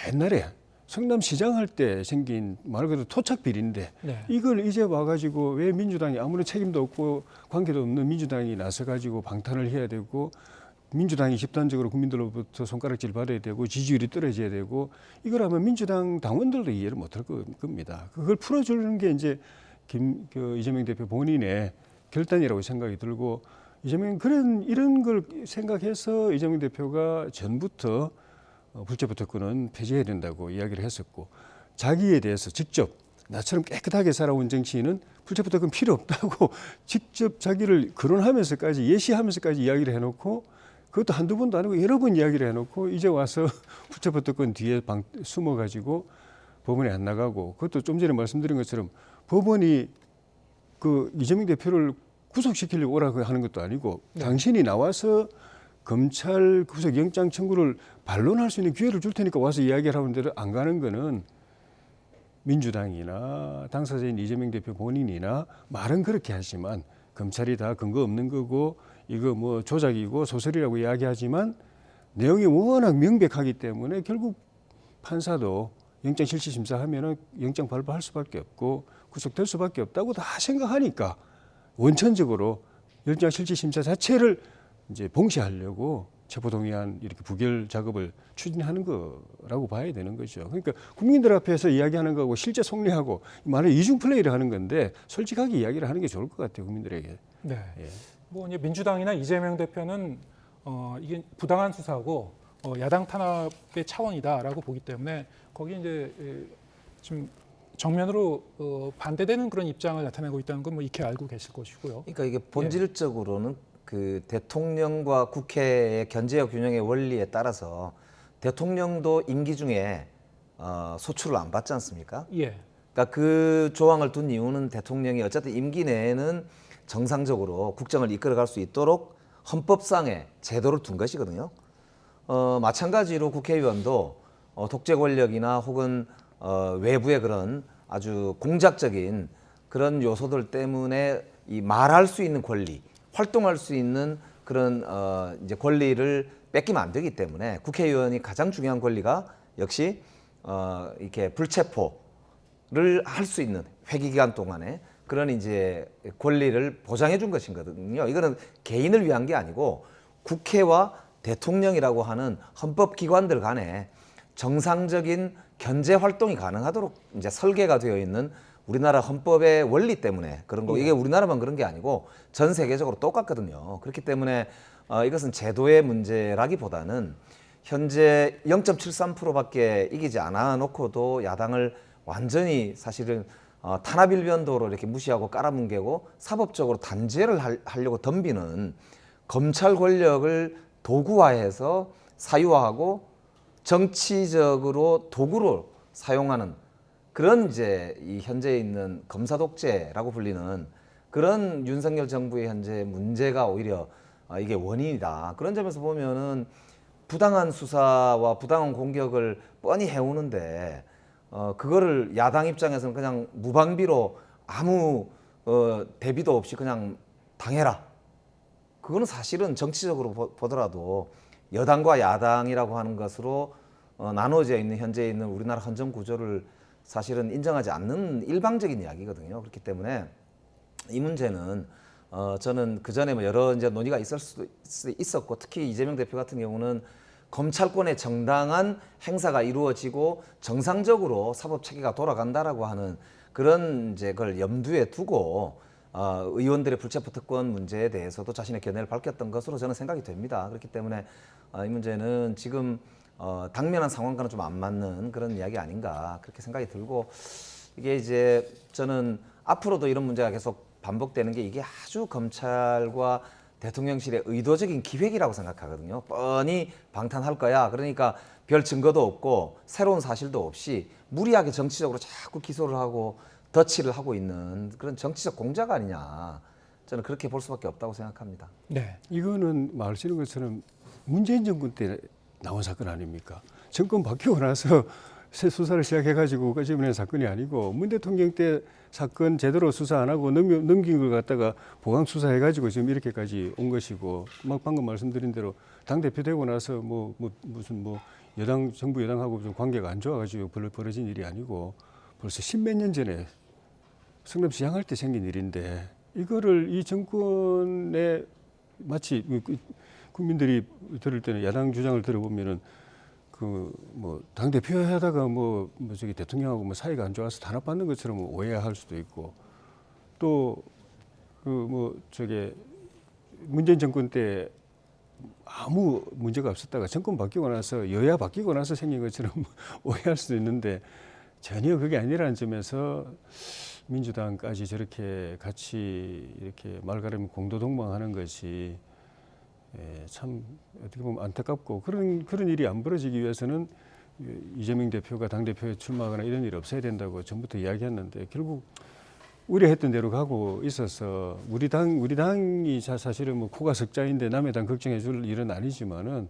옛날에 성남시장 할 때 생긴 말 그대로 토착 비리인데 네. 이걸 이제 와가지고 왜 민주당이 아무런 책임도 없고 관계도 없는 민주당이 나서가지고 방탄을 해야 되고 민주당이 집단적으로 국민들로부터 손가락질 받아야 되고 지지율이 떨어져야 되고 이걸 하면 민주당 당원들도 이해를 못할 겁니다. 그걸 풀어주는 게 이제 이재명 대표 본인의 결단이라고 생각이 들고 이재명 이런 걸 생각해서 이재명 대표가 전부터 불체포 특권은 폐지해야 된다고 이야기를 했었고 자기에 대해서 직접 나처럼 깨끗하게 살아온 정치인은 불체포 특권 필요 없다고 직접 자기를 거론하면서까지 예시하면서까지 이야기를 해놓고 그것도 한두 번도 아니고 여러 번 이야기를 해놓고 이제 와서 불체포 특권 뒤에 숨어가지고 법원에 안 나가고 그것도 좀 전에 말씀드린 것처럼 법원이 그 이재명 대표를 구속시키려고 오라고 하는 것도 아니고 당신이 나와서 검찰 구속영장 청구를 반론할 수 있는 기회를 줄 테니까 와서 이야기를 하는 대로 안 가는 거는 민주당이나 당사자인 이재명 대표 본인이나 말은 그렇게 하지만 검찰이 다 근거 없는 거고 이거 뭐 조작이고 소설이라고 이야기하지만 내용이 워낙 명백하기 때문에 결국 판사도 영장 실시 심사하면은 영장 발부할 수밖에 없고 구속될 수밖에 없다고 다 생각하니까 원천적으로 영장 실시 심사 자체를 이제 봉쇄하려고 체포동의안 이렇게 부결 작업을 추진하는 거라고 봐야 되는 거죠. 그러니까 국민들 앞에서 이야기하는 거하고 실제 속내하고 말을 이중 플레이를 하는 건데 솔직하게 이야기를 하는 게 좋을 것 같아요, 국민들에게. 네. 예. 뭐 이제 민주당이나 이재명 대표는 이게 부당한 수사고 야당 탄압의 차원이다라고 보기 때문에 거기 이제 좀 정면으로 반대되는 그런 입장을 나타내고 있다는 건 뭐 익히 알고 계실 것이고요. 그러니까 이게 본질적으로는 그 대통령과 국회의 견제와 균형의 원리에 따라서 대통령도 임기 중에 소출을 안 받지 않습니까? 예. 그러니까 그 조항을 둔 이유는 대통령이 어쨌든 임기 내에는 정상적으로 국정을 이끌어갈 수 있도록 헌법상의 제도를 둔 것이거든요. 마찬가지로 국회의원도 독재 권력이나 혹은 외부의 그런 아주 공작적인 그런 요소들 때문에 이 말할 수 있는 권리, 활동할 수 있는 그런 이제 권리를 뺏기면 안 되기 때문에 국회의원이 가장 중요한 권리가 역시 이렇게 불체포를 할 수 있는 회기 기간 동안에 그런 이제 권리를 보장해 준 것이거든요. 이거는 개인을 위한 게 아니고 국회와 대통령이라고 하는 헌법 기관들 간에 정상적인 견제 활동이 가능하도록 이제 설계가 되어 있는 우리나라 헌법의 원리 때문에 그런 거. 이게 우리나라만 그런 게 아니고 전 세계적으로 똑같거든요. 그렇기 때문에 이것은 제도의 문제라기보다는 현재 0.73%밖에 이기지 않아 놓고도 야당을 완전히 사실은 탄압 일변도로 이렇게 무시하고 깔아뭉개고 사법적으로 단죄를 하려고 덤비는 검찰 권력을 도구화해서 사유화하고 정치적으로 도구로 사용하는 그런 이제 이 현재 있는 검사 독재라고 불리는 그런 윤석열 정부의 현재 문제가 오히려 이게 원인이다. 그런 점에서 보면은 부당한 수사와 부당한 공격을 뻔히 해오는데 그거를 야당 입장에서는 그냥 무방비로 아무 대비도 없이 그냥 당해라. 그거는 사실은 정치적으로 보더라도 여당과 야당이라고 하는 것으로 나눠져 있는 현재 있는 우리나라 헌정 구조를 사실은 인정하지 않는 일방적인 이야기거든요. 그렇기 때문에 이 문제는 저는 그 전에 뭐 여러 이제 논의가 있을 수도 있었고 특히 이재명 대표 같은 경우는 검찰권의 정당한 행사가 이루어지고 정상적으로 사법 체계가 돌아간다라고 하는 그런 이제 그걸 염두에 두고 의원들의 불체포 특권 문제에 대해서도 자신의 견해를 밝혔던 것으로 저는 생각이 됩니다. 그렇기 때문에 이 문제는 지금 당면한 상황과는 좀 안 맞는 그런 이야기 아닌가 그렇게 생각이 들고 이게 이제 저는 앞으로도 이런 문제가 계속 반복되는 게 이게 아주 검찰과 대통령실의 의도적인 기획이라고 생각하거든요. 뻔히 방탄할 거야. 그러니까 별 증거도 없고 새로운 사실도 없이 무리하게 정치적으로 자꾸 기소를 하고 덧치를 하고 있는 그런 정치적 공작 아니냐. 저는 그렇게 볼 수밖에 없다고 생각합니다. 네, 이거는 말씀하시는 것처럼 문재인 정권 때 나온 사건 아닙니까? 정권 바뀌고 나서 새 수사를 시작해가지고 끄집어낸 사건이 아니고 문 대통령 때 사건 제대로 수사 안 하고 넘긴 걸 갖다가 보강 수사해가지고 지금 이렇게까지 온 것이고 막 방금 말씀드린 대로 당 대표 되고 나서 무슨 정부 여당하고 좀 관계가 안 좋아가지고 벌어진 일이 아니고 벌써 10몇 년 전에 성남시 양할 때 생긴 일인데 이거를 이 정권에 마치 국민들이 들을 때는 야당 주장을 들어보면은 당 대표 하다가 저기 대통령하고 사이가 안 좋아서 단합받는 것처럼 오해할 수도 있고 또 저게 문재인 정권 때 아무 문제가 없었다가 정권 바뀌고 나서 여야 바뀌고 나서 생긴 것처럼 오해할 수도 있는데 전혀 그게 아니라는 점에서 민주당까지 저렇게 같이 이렇게 말가름 공도동방하는 것이 참 어떻게 보면 안타깝고 그런 일이 안 벌어지기 위해서는 이재명 대표가 당대표에 출마하거나 이런 일이 없어야 된다고 전부터 이야기했는데 결국 우려했던 대로 가고 있어서 우리 당이 사실은 코가 석자인데 남의 당 걱정해 줄 일은 아니지만은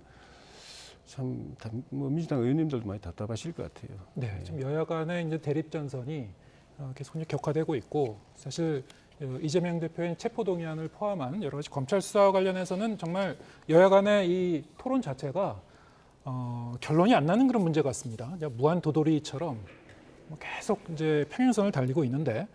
참 민주당 의원님들도 많이 답답하실 것 같아요. 네, 지금 여야 간의 이제 대립 전선이 계속 격화되고 있고 사실 이재명 대표의 체포동의안을 포함한 여러 가지 검찰 수사와 관련해서는 정말 여야 간의 이 토론 자체가 결론이 안 나는 그런 문제 같습니다. 무한 도돌이처럼 계속 이제 평행선을 달리고 있는데,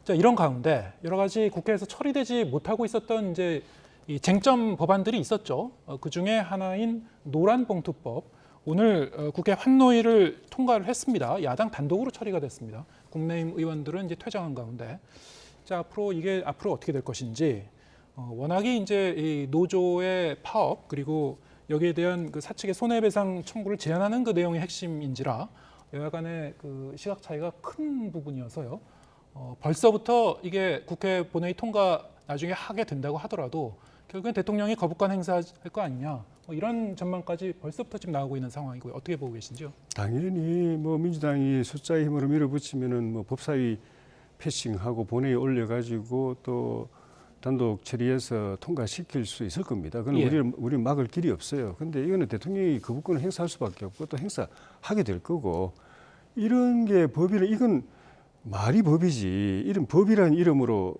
자, 이런 가운데 여러 가지 국회에서 처리되지 못하고 있었던 이제 이 쟁점 법안들이 있었죠. 그 중에 하나인 노란봉투법. 오늘 국회 환노위를 통과를 했습니다. 야당 단독으로 처리가 됐습니다. 국민의힘 의원들은 이제 퇴장한 가운데. 자, 앞으로 어떻게 될 것인지, 워낙에 이제 이 노조의 파업 그리고 여기에 대한 그 사측의 손해배상 청구를 제한하는 그 내용이 핵심인지라 여야 간의 그 시각 차이가 큰 부분이어서요. 벌써부터 이게 국회 본회의 통과 나중에 하게 된다고 하더라도 결국엔 대통령이 거부권 행사할 거 아니냐, 이런 전망까지 벌써부터 지금 나오고 있는 상황이고요. 어떻게 보고 계신지요? 당연히 민주당이 숫자의 힘으로 밀어붙이면은 법사위 패싱하고 본회의에 올려가지고 또 단독 처리해서 통과시킬 수 있을 겁니다. 그건 우리 막을 길이 없어요. 근데 이거는 대통령이 거부권을 행사할 수밖에 없고 또 행사하게 될 거고, 이런 게 이건 말이 법이지, 이런 법이라는 이름으로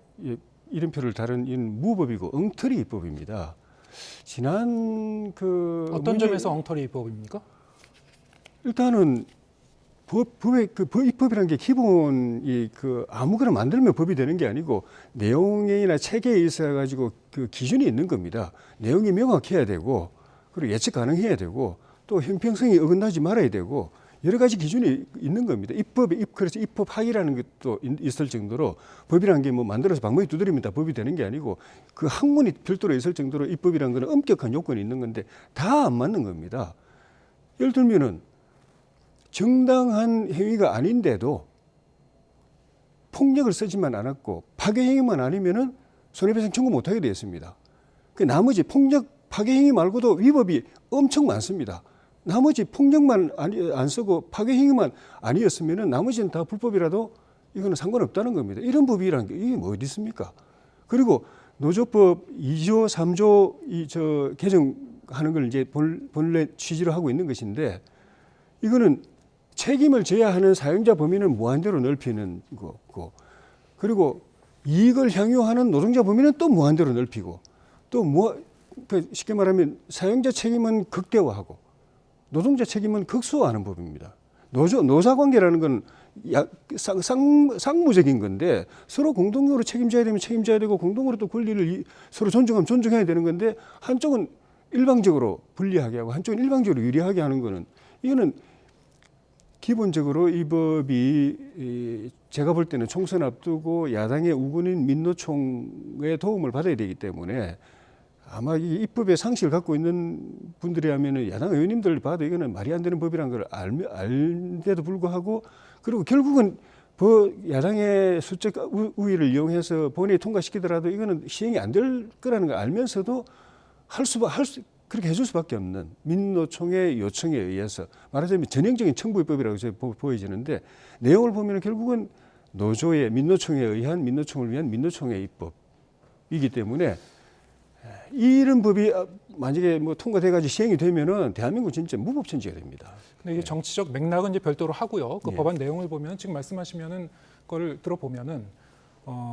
이름표를 다른 이는 무법이고 엉터리 입법입니다. 지난 어떤 점에서 엉터리 입법입니까? 일단은 입법이라는 게 기본이 아무거나 만들면 법이 되는 게 아니고 내용이나 체계에 있어 가지고 그 기준이 있는 겁니다. 내용이 명확해야 되고 그리고 예측 가능해야 되고 또 형평성이 어긋나지 말아야 되고 여러 가지 기준이 있는 겁니다. 그래서 입법학이라는 것도 있을 정도로 법이라는 게 만들어서 방법이 두드리면 다 법이 되는 게 아니고 그 학문이 별도로 있을 정도로 입법이라는 것은 엄격한 요건이 있는 건데 다 안 맞는 겁니다. 예를 들면은 정당한 행위가 아닌데도 폭력을 쓰지만 않았고 파괴 행위만 아니면은 손해배상 청구 못하게 되어 있습니다. 나머지 폭력 파괴 행위 말고도 위법이 엄청 많습니다. 나머지 폭력만 안 쓰고 파괴 행위만 아니었으면은 나머지는 다 불법이라도 이거는 상관없다는 겁니다. 이런 법이라는 게 이게 어디 있습니까? 그리고 노조법 2조, 3조 개정하는 걸 이제 본래 취지로 하고 있는 것인데 이거는 책임을 져야 하는 사용자 범위는 무한대로 넓히는 거고, 그리고 이익을 향유하는 노동자 범위는 또 무한대로 넓히고, 또 쉽게 말하면 사용자 책임은 극대화하고 노동자 책임은 극소화하는 법입니다. 노사관계라는 건 쌍무적인 건데 서로 공동적으로 책임져야 되면 책임져야 되고 공동으로 또 권리를 서로 존중하면 존중해야 되는 건데 한쪽은 일방적으로 불리하게 하고 한쪽은 일방적으로 유리하게 하는 거는 이거는 기본적으로 이 법이 제가 볼 때는 총선 앞두고 야당의 우군인 민노총의 도움을 받아야 되기 때문에 아마 이 입법의 상식을 갖고 있는 분들이라면 야당 의원님들 봐도 이거는 말이 안 되는 법이라는 걸 알는데도 불구하고, 그리고 결국은 야당의 수적 우위를 이용해서 본회의 통과시키더라도 이거는 시행이 안 될 거라는 걸 알면서도 그렇게 해줄 수밖에 없는 민노총의 요청에 의해서 말하자면 전형적인 청부입법이라고 보여지는데, 내용을 보면 결국은 노조의 민노총에 의한 민노총을 위한 민노총의 입법이기 때문에 이런 법이 만약에 통과돼가지고 시행이 되면은 대한민국 진짜 무법천지가 됩니다. 근데 이게 정치적 맥락은 이제 별도로 하고요. 그 법안 내용을 보면 지금 말씀하시면은 그걸 들어보면은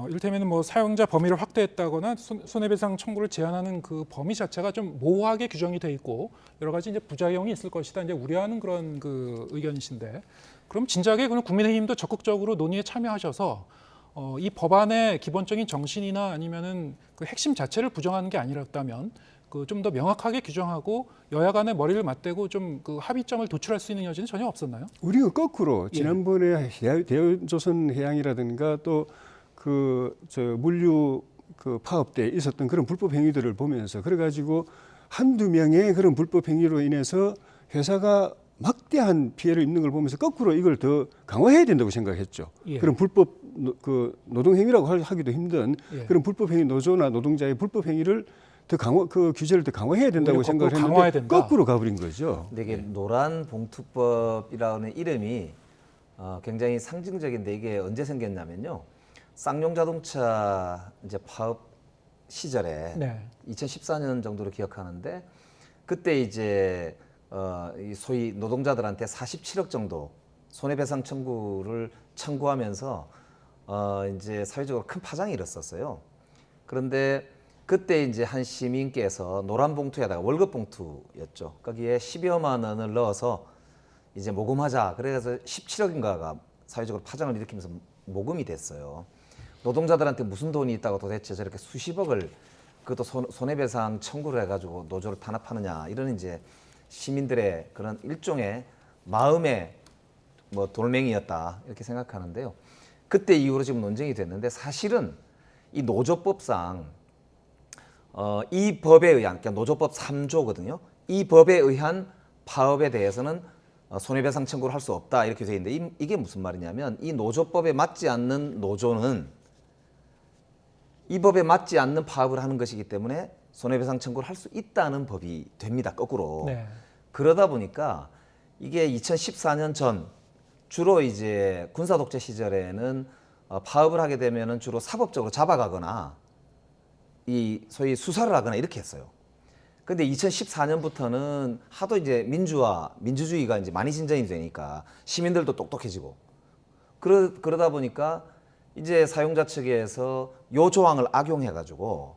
이를테면 뭐 사용자 범위를 확대했다거나 손해배상 청구를 제한하는 그 범위 자체가 좀 모호하게 규정이 돼 있고 여러 가지 이제 부작용이 있을 것이다 이제 우려하는 그런 그 의견이신데 그럼 진작에 그럼 국민의힘도 적극적으로 논의에 참여하셔서 이 법안의 기본적인 정신이나 아니면은 그 핵심 자체를 부정하는 게 아니었다면 그 좀 더 명확하게 규정하고 여야 간의 머리를 맞대고 좀 그 합의점을 도출할 수 있는 여지는 전혀 없었나요? 우리가 거꾸로 지난번에 대우조선해양이라든가 또 그 물류 그 파업 때 있었던 그런 불법 행위들을 보면서 그래가지고 한두 명의 그런 불법 행위로 인해서 회사가 막대한 피해를 입는 걸 보면서 거꾸로 이걸 더 강화해야 된다고 생각했죠. 그런 불법 그 노동 행위라고 하기도 힘든 그런 불법 행위 노조나 노동자의 불법 행위를 더 강화 그 규제를 더 강화해야 된다고 생각을 했는데 거꾸로 가버린 거죠. 근데 이게 노란 봉투법이라는 이름이 굉장히 상징적인데 이게 언제 생겼냐면요. 쌍용자동차 이제 파업 시절에 2014년 정도로 기억하는데 그때 이제 이 소위 노동자들한테 47억 정도 손해배상 청구를 청구하면서 이제 사회적으로 큰 파장이 일었었어요. 그런데 그때 이제 한 시민께서 노란 봉투에다가 월급 봉투였죠. 거기에 10여만 원을 넣어서 이제 모금하자. 그래서 17억인가가 사회적으로 파장을 일으키면서 모금이 됐어요. 노동자들한테 무슨 돈이 있다고 도대체 저렇게 수십억을 그것도 손해배상 청구를 해가지고 노조를 탄압하느냐 이런 이제 시민들의 그런 일종의 마음의 뭐 돌멩이였다 이렇게 생각하는데요. 그때 이후로 지금 논쟁이 됐는데 사실은 이 노조법상 이 법에 의한 그러니까 노조법 3조거든요. 이 법에 의한 파업에 대해서는 손해배상 청구를 할 수 없다 이렇게 돼 있는데 이게 무슨 말이냐면 이 노조법에 맞지 않는 노조는 이 법에 맞지 않는 파업을 하는 것이기 때문에 손해배상 청구를 할 수 있다는 법이 됩니다. 거꾸로. 그러다 보니까 이게 2014년 전 주로 이제 군사 독재 시절에는 파업을 하게 되면은 주로 사법적으로 잡아가거나 이 소위 수사를 하거나 이렇게 했어요. 근데 2014년부터는 하도 이제 민주주의가 이제 많이 진전이 되니까 시민들도 똑똑해지고 그러다 보니까 이제 사용자 측에서 요 조항을 악용해가지고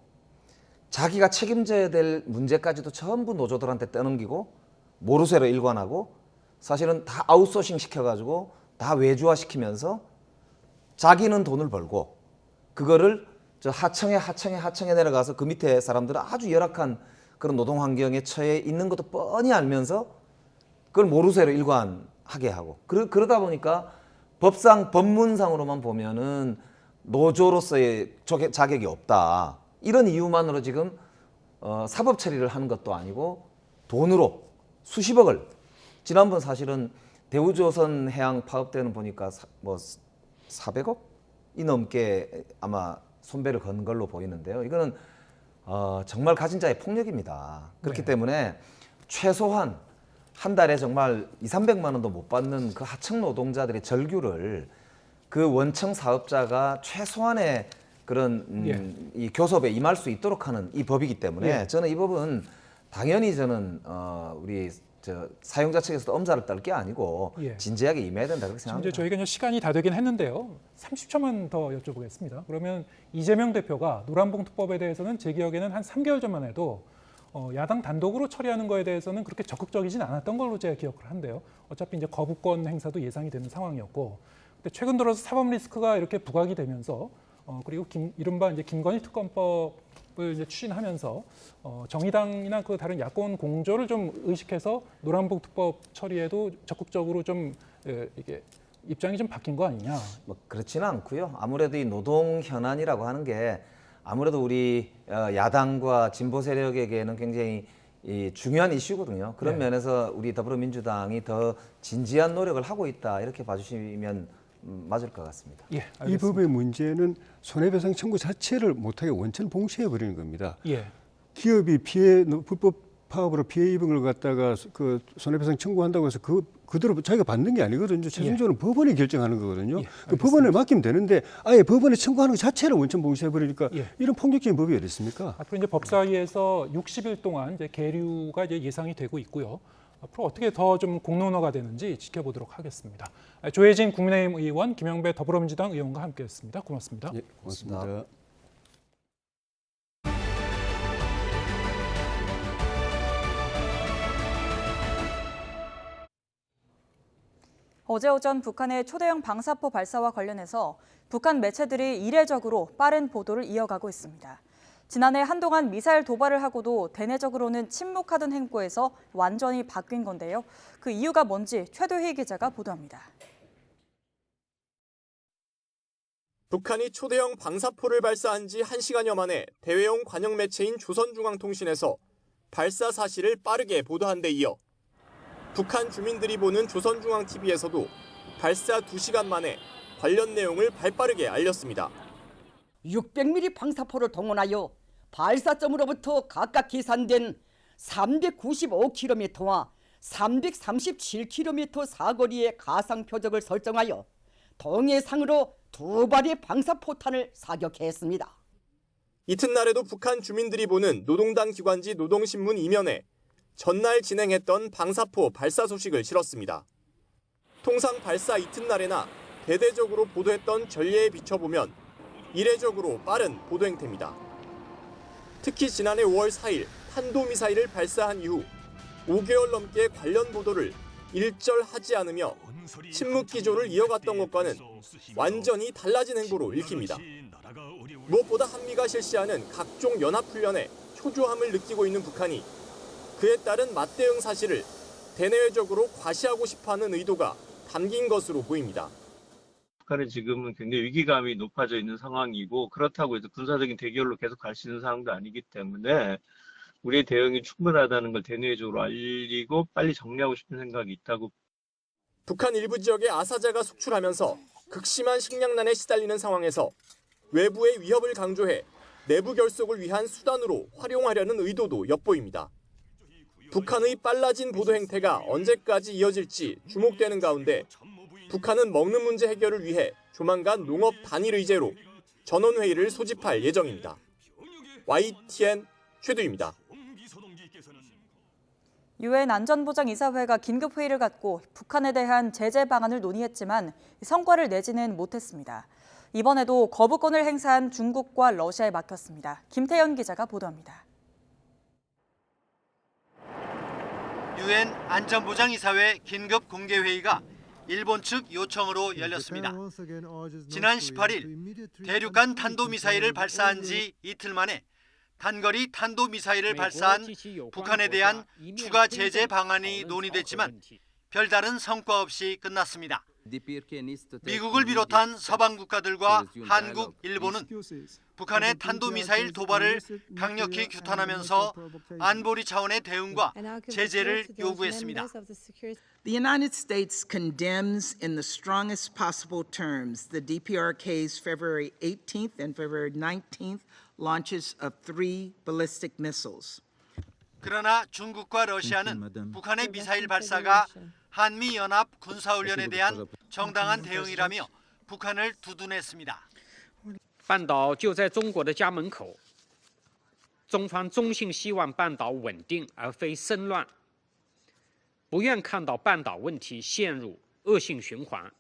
자기가 책임져야 될 문제까지도 전부 노조들한테 떠넘기고 모르쇠로 일관하고 사실은 다 아웃소싱 시켜가지고 다 외주화 시키면서 자기는 돈을 벌고 그거를 저 하청에 내려가서 그 밑에 사람들은 아주 열악한 그런 노동 환경에 처해 있는 것도 뻔히 알면서 그걸 모르쇠로 일관하게 하고 그러다 보니까 법문상으로만 보면은 노조로서의 자격이 없다. 이런 이유만으로 지금 사법 처리를 하는 것도 아니고 돈으로 수십억을 지난번 사실은 대우조선 해양 파업 때는 보니까 뭐 400억이 넘게 아마 손배를 건 걸로 보이는데요. 이거는 정말 가진 자의 폭력입니다. 그렇기 때문에 최소한 한 달에 정말 200~300만 원도 못 받는 그 하청 노동자들의 절규를 그 원청 사업자가 최소한의 그런 이 교섭에 임할 수 있도록 하는 이 법이기 때문에 저는 이 법은 당연히 저는 우리 사용자 측에서도 엄살을 떨 게 아니고 진지하게 임해야 된다 그렇게 생각합니다. 이제 저희가 시간이 다 되긴 했는데요. 30초만 더 여쭤보겠습니다. 그러면 이재명 대표가 노란봉투법에 대해서는 제 기억에는 한 3개월 전만 해도 야당 단독으로 처리하는 거에 대해서는 그렇게 적극적이진 않았던 걸로 제가 기억을 한데요. 어차피 이제 거부권 행사도 예상이 되는 상황이었고, 근데 최근 들어서 사법 리스크가 이렇게 부각이 되면서 그리고 이른바 이제 김건희 특검법을 이제 추진하면서 정의당이나 그 다른 야권 공조를 좀 의식해서 노란봉투법 처리에도 적극적으로 좀 이게 입장이 좀 바뀐 거 아니냐? 뭐 그렇지는 않고요. 아무래도 이 노동 현안이라고 하는 게 아무래도 우리 야당과 진보 세력에게는 굉장히 중요한 이슈거든요. 그런 면에서 우리 더불어민주당이 더 진지한 노력을 하고 있다 이렇게 봐주시면 맞을 것 같습니다. 이 법의 문제는 손해배상 청구 자체를 못하게 원천 봉쇄해 버리는 겁니다. 기업이 불법 파업으로 피해 입은 걸 갖다가 그 손해배상 청구한다고 해서 그대로 자기가 받는 게 아니거든요. 최종적으로 법원이 결정하는 거거든요. 그 법원에 맡기면 되는데 아예 법원에 청구하는 것 자체를 원천 봉쇄해 버리니까 이런 폭력적인 법이 어디 있습니까? 앞으로 이제 법사위에서 60일 동안 이제 계류가 이제 예상이 되고 있고요. 앞으로 어떻게 더 좀 공론화가 되는지 지켜보도록 하겠습니다. 조혜진 국민의힘 의원, 김영배 더불어민주당 의원과 함께했습니다. 고맙습니다. 예, 고맙습니다. 어제 오전 북한의 초대형 방사포 발사와 관련해서 북한 매체들이 이례적으로 빠른 보도를 이어가고 있습니다. 지난해 한동안 미사일 도발을 하고도 대내적으로는 침묵하던 행보에서 완전히 바뀐 건데요. 그 이유가 뭔지 최도희 기자가 보도합니다. 북한이 초대형 방사포를 발사한 지 1시간여 만에 대외용 관영 매체인 조선중앙통신에서 발사 사실을 빠르게 보도한 데 이어 북한 주민들이 보는 조선중앙TV에서도 발사 2시간 만에 관련 내용을 발빠르게 알렸습니다. 600mm 방사포를 동원하여 발사점으로부터 각각 계산된 395km와 337km 사거리의 가상 표적을 설정하여 동해상으로 2발의 방사포탄을 사격했습니다. 이튿날에도 북한 주민들이 보는 노동당 기관지 노동신문 이면에 전날 진행했던 방사포 발사 소식을 실었습니다. 통상 발사 이튿날에나 대대적으로 보도했던 전례에 비춰보면 이례적으로 빠른 보도 행태입니다. 특히 지난해 5월 4일 탄도미사일을 발사한 이후 5개월 넘게 관련 보도를 일절하지 않으며 침묵 기조를 이어갔던 것과는 완전히 달라진 행보로 읽힙니다. 무엇보다 한미가 실시하는 각종 연합훈련에 초조함을 느끼고 있는 북한이 그에 따른 맞대응 사실을 대내외적으로 과시하고 싶어하는 의도가 담긴 것으로 보입니다. 북한은 지금은 굉장히 위기감이 높아져 있는 상황이고 그렇다고 해서 군사적인 대결로 계속 갈 수 있는 상황도 아니기 때문에 우리의 대응이 충분하다는 걸 대내외적으로 알리고 빨리 정리하고 싶은 생각이 있다고. 북한 일부 지역에 아사자가 속출하면서 극심한 식량난에 시달리는 상황에서 외부의 위협을 강조해 내부 결속을 위한 수단으로 활용하려는 의도도 엿보입니다. 북한의 빨라진 보도 행태가 언제까지 이어질지 주목되는 가운데 북한은 먹는 문제 해결을 위해 조만간 농업 단일 의제로 전원회의를 소집할 예정입니다. YTN 최두입니다. 유엔 안전보장이사회가 긴급회의를 갖고 북한에 대한 제재 방안을 논의했지만 성과를 내지는 못했습니다. 이번에도 거부권을 행사한 중국과 러시아에 막혔습니다. 김태현 기자가 보도합니다. 유엔 안전보장이사회 긴급 공개회의가 일본 측 요청으로 열렸습니다. 지난 18일 대륙간 탄도미사일을 발사한 지 이틀 만에 단거리 탄도미사일을 발사한 북한에 대한 추가 제재 방안이 논의됐지만 별다른 성과 없이 끝났습니다. 미국을 비롯한 서방 국가들과 한국, 일본은 북한의 탄도미사일 도발을 강력히 규탄하면서 안보리 차원의 대응과 제재를 요구했습니다. The United States condemns in the strongest possible terms the DPRK's February 18th and February 19th launches of 3 ballistic missiles. 그러나 중국과 러시아는 북한의 미사일 발사가 한미연합 군사훈련에 대한 정당한 대응이라며 북한을 두둔했습니다. 半岛就在中国的家门口，中方衷心希望半岛稳定而非生乱，不愿看到半岛问题陷入恶性循环。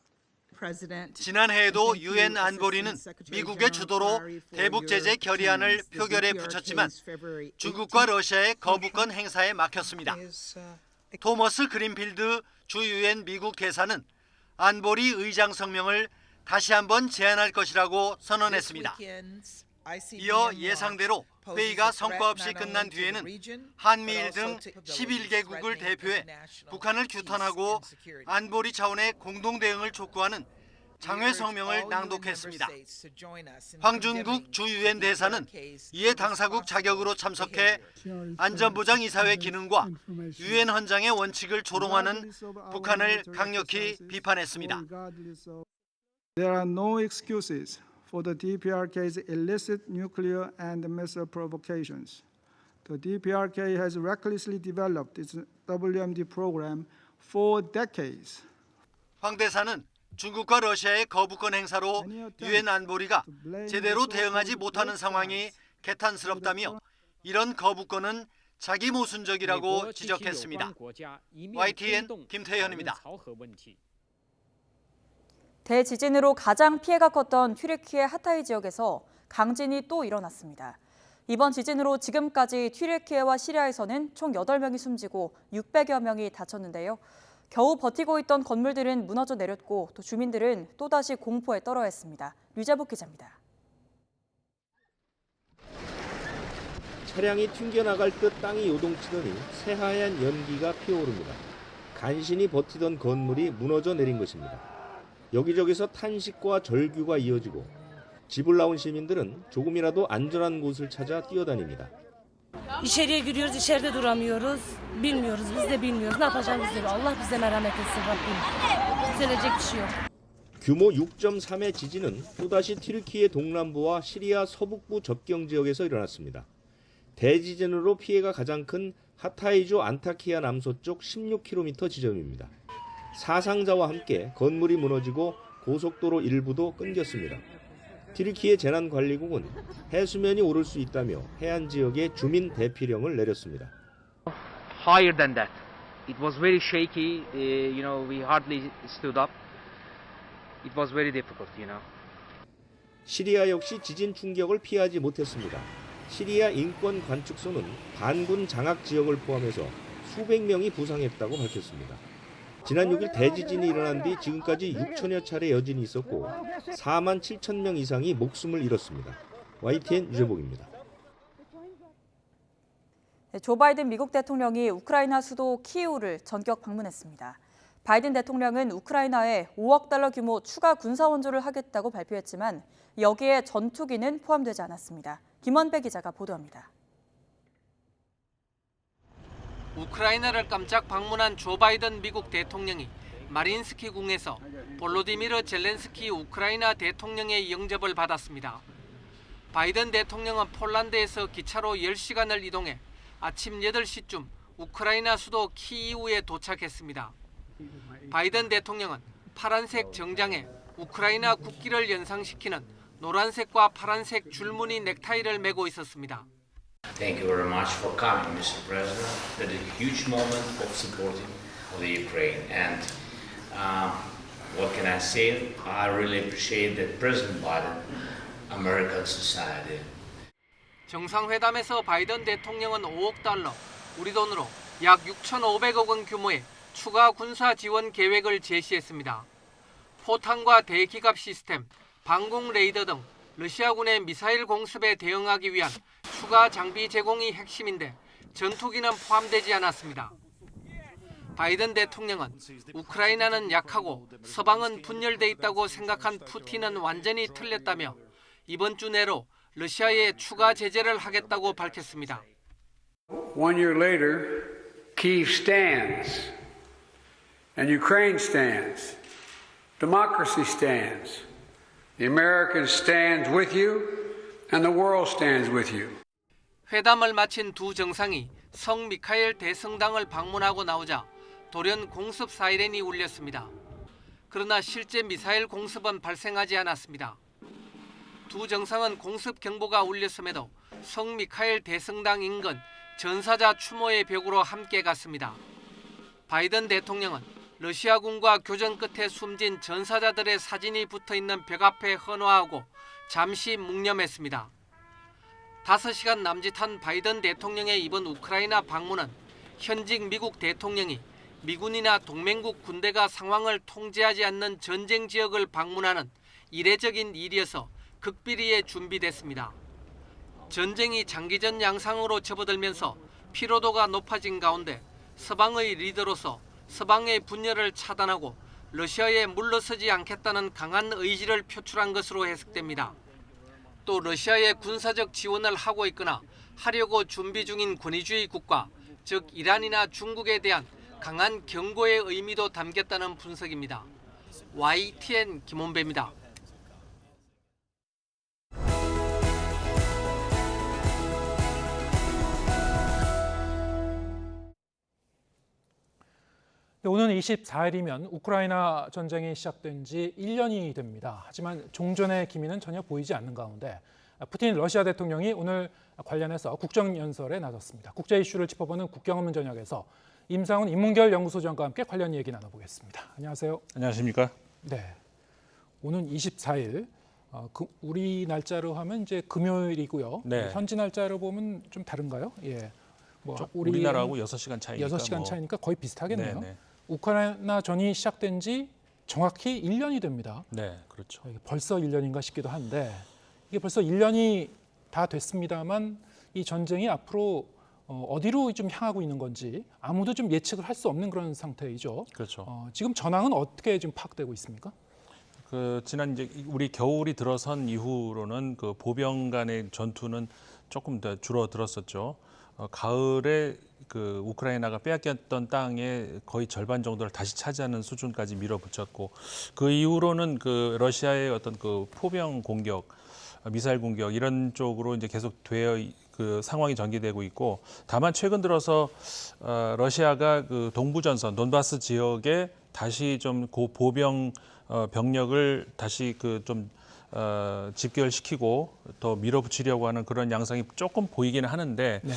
지난해에도 유엔 안보리는 미국의 주도로 대북 제재 결의안을 표결에 붙였지만 중국과 러시아의 거부권 행사에 막혔습니다. 토머스 그린필드 주 유엔 미국 대사는 안보리 의장 성명을 다시 한번 제안할 것이라고 선언했습니다. 이어 예상대로 회의가 성과 없이 끝난 뒤에는 한미일 등 11개국을 대표해 북한을 규탄하고 안보리 차원의 공동 대응을 촉구하는 장외 성명을 낭독했습니다. 황준국 주 유엔 대사는 이에 당사국 자격으로 참석해 안전보장이사회 기능과 유엔 헌장의 원칙을 조롱하는 북한을 강력히 비판했습니다. There are no excuses for the DPRK's illicit nuclear and missile provocations. The DPRK has recklessly developed its WMD program for decades. 황 대사는 중국과 러시아의 거부권 행사로 유엔 안보리가 제대로 대응하지 못하는 상황이 개탄스럽다며 이런 거부권은 자기 모순적이라고 지적했습니다. YTN 김태현입니다. 대지진으로 가장 피해가 컸던 튀르키예 하타이 지역에서 강진이 또 일어났습니다. 이번 지진으로 지금까지 튀르키예와 시리아에서는 총 8명이 숨지고 600여 명이 다쳤는데요. 겨우 버티고 있던 건물들은 무너져 내렸고 또 주민들은 또다시 공포에 떨어야 했습니다. 류재복 기자입니다. 차량이 튕겨나갈 듯 땅이 요동치더니 새하얀 연기가 피어오릅니다. 간신히 버티던 건물이 무너져 내린 것입니다. 여기저기서 탄식과 절규가 이어지고 집을 나온 시민들은 조금이라도 안전한 곳을 찾아 뛰어다닙니다. İçeriye giriyoruz, içeride duramıyoruz. Bilmiyoruz, biz de bilmiyoruz. Ne yapacağımızı bilmiyoruz. Allah bize merhamet etsin Rabbim. Düzelecek bir şey yok. 규모 6.3의 지진은 또다시 튀르키예 동남부와 시리아 서북부 접경 지역에서 일어났습니다. 대지진으로 피해가 가장 큰 하타이주 안타키아 남서쪽 16km 지점입니다. 사상자와 함께 건물이 무너지고 고속도로 일부도 끊겼습니다. 튀르키예 재난관리국은 해수면이 오를 수 있다며 해안 지역에 주민 대피령을 내렸습니다. Higher than that. It was very shaky. We hardly stood up. It was very difficult. 시리아 역시 지진 충격을 피하지 못했습니다. 시리아 인권관측소는 반군 장악 지역을 포함해서 수백 명이 부상했다고 밝혔습니다. 지난 6일 대지진이 일어난 뒤 지금까지 6천여 차례 여진이 있었고 4만 7천 명 이상이 목숨을 잃었습니다. YTN 유재복입니다. 조 바이든 미국 대통령이 우크라이나 수도 키이우를 전격 방문했습니다. 바이든 대통령은 우크라이나에 5억 달러 규모 추가 군사 원조를 하겠다고 발표했지만 여기에 전투기는 포함되지 않았습니다. 김원배 기자가 보도합니다. 우크라이나를 깜짝 방문한 조 바이든 미국 대통령이 마린스키 궁에서 볼로디미르 젤렌스키 우크라이나 대통령의 영접을 받았습니다. 바이든 대통령은 폴란드에서 기차로 10시간을 이동해 아침 8시쯤 우크라이나 수도 키이우에 도착했습니다. 바이든 대통령은 파란색 정장에 우크라이나 국기를 연상시키는 노란색과 파란색 줄무늬 넥타이를 메고 있었습니다. Thank you very much for coming, Mr. President. That is a huge moment of supporting the Ukraine. And what can I say? I really appreciate that President Biden, American society. 정상회담에서 바이든 대통령은 5억 달러, 우리 돈으로 약 6,500억 원 규모의 추가 군사 지원 계획을 제시했습니다. 포탄과 대기갑 시스템, 방공 레이더 등 러시아군의 미사일 공습에 대응하기 위한 추가 장비 제공이 핵심인데 전투기는 포함되지 않았습니다. 바이든 대통령은 우크라이나는 약하고 서방은 분열돼 있다고 생각한 푸틴은 완전히 틀렸다며 이번 주 내로 러시아에 추가 제재를 하겠다고 밝혔습니다. 1 year later, Kyiv stands, and Ukraine stands, democracy stands, the Americans stand with you, and the world stands with you. 회담을 마친 두 정상이 성 미카엘 대성당을 방문하고 나오자 돌연 공습 사이렌이 울렸습니다. 그러나 실제 미사일 공습은 발생하지 않았습니다. 두 정상은 공습 경보가 울렸음에도 성 미카엘 대성당 인근 전사자 추모의 벽으로 함께 갔습니다. 바이든 대통령은 러시아군과 교전 끝에 숨진 전사자들의 사진이 붙어있는 벽 앞에 헌화하고 잠시 묵념했습니다. 5시간 남짓한 바이든 대통령의 이번 우크라이나 방문은 현직 미국 대통령이 미군이나 동맹국 군대가 상황을 통제하지 않는 전쟁 지역을 방문하는 이례적인 일이어서 극비리에 준비됐습니다. 전쟁이 장기전 양상으로 접어들면서 피로도가 높아진 가운데 서방의 리더로서 서방의 분열을 차단하고 러시아에 물러서지 않겠다는 강한 의지를 표출한 것으로 해석됩니다. 또 러시아에 군사적 지원을 하고 있거나 하려고 준비 중인 권위주의 국가, 즉 이란이나 중국에 대한 강한 경고의 의미도 담겼다는 분석입니다. YTN 김원배입니다. 오는 24일이면 우크라이나 전쟁이 시작된 지 1년이 됩니다. 하지만 종전의 기미는 전혀 보이지 않는 가운데 푸틴 러시아 대통령이 오늘 관련해서 국정연설에 나섰습니다. 국제 이슈를 짚어보는 국경 없는 저녁에서 임상훈 인문결 연구소장과 함께 관련 얘기 나눠보겠습니다. 안녕하세요. 안녕하십니까? 네, 오늘 24일 우리 날짜로 하면 이제 금요일이고요. 네. 현지 날짜로 보면 좀 다른가요? 예, 뭐 우리나라하고 6시간 차이니까 6시간 차이니까 거의 비슷하겠네요. 네네. 우크라이나 전이 시작된 지 정확히 1년이 됩니다. 네, 그렇죠. 벌써 1년인가 싶기도 한데 이게 벌써 1년이 다 됐습니다만 이 전쟁이 앞으로 어디로 좀 향하고 있는 건지 아무도 좀 예측을 할 수 없는 그런 상태이죠. 그렇죠. 지금 전황은 어떻게 좀 파악되고 있습니까? 지난 이제 우리 겨울이 들어선 이후로는 그 보병 간의 전투는 조금 더 줄어들었었죠. 가을에 그 우크라이나가 빼앗겼던 땅의 거의 절반 정도를 다시 차지하는 수준까지 밀어붙였고 그 이후로는 그 러시아의 어떤 그 포병 공격, 미사일 공격 이런 쪽으로 이제 계속 그 상황이 전개되고 있고 다만 최근 들어서 러시아가 그 동부 전선 돈바스 지역에 다시 좀 고 보병 병력을 다시 그 좀 집결시키고 더 밀어붙이려고 하는 그런 양상이 조금 보이기는 하는데 네.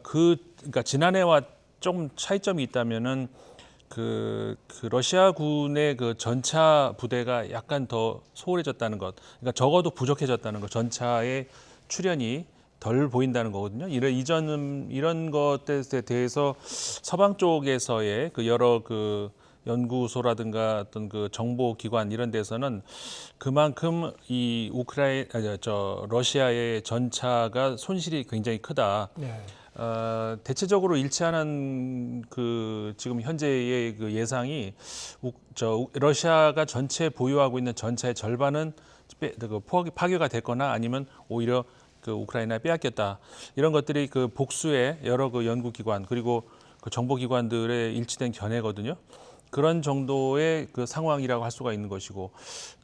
그러니까 지난해와 조금 차이점이 있다면은 그 러시아군의 그 전차 부대가 약간 더 소홀해졌다는 것, 그러니까 적어도 부족해졌다는 것, 전차의 출현이 덜 보인다는 거거든요. 이런 것들에 대해서 서방 쪽에서의 그 여러 그 연구소라든가 어떤 그 정보기관 이런 데서는 그만큼 이 러시아의 전차가 손실이 굉장히 크다. 네. 대체적으로 일치하는 그 지금 현재의 그 예상이 러시아가 전체 보유하고 있는 전차의 절반은 파괴가 됐거나 아니면 오히려 그 우크라이나에 빼앗겼다. 이런 것들이 그 복수의 여러 그 연구기관 그리고 그 정보기관들의 일치된 견해거든요. 그런 정도의 그 상황이라고 할 수가 있는 것이고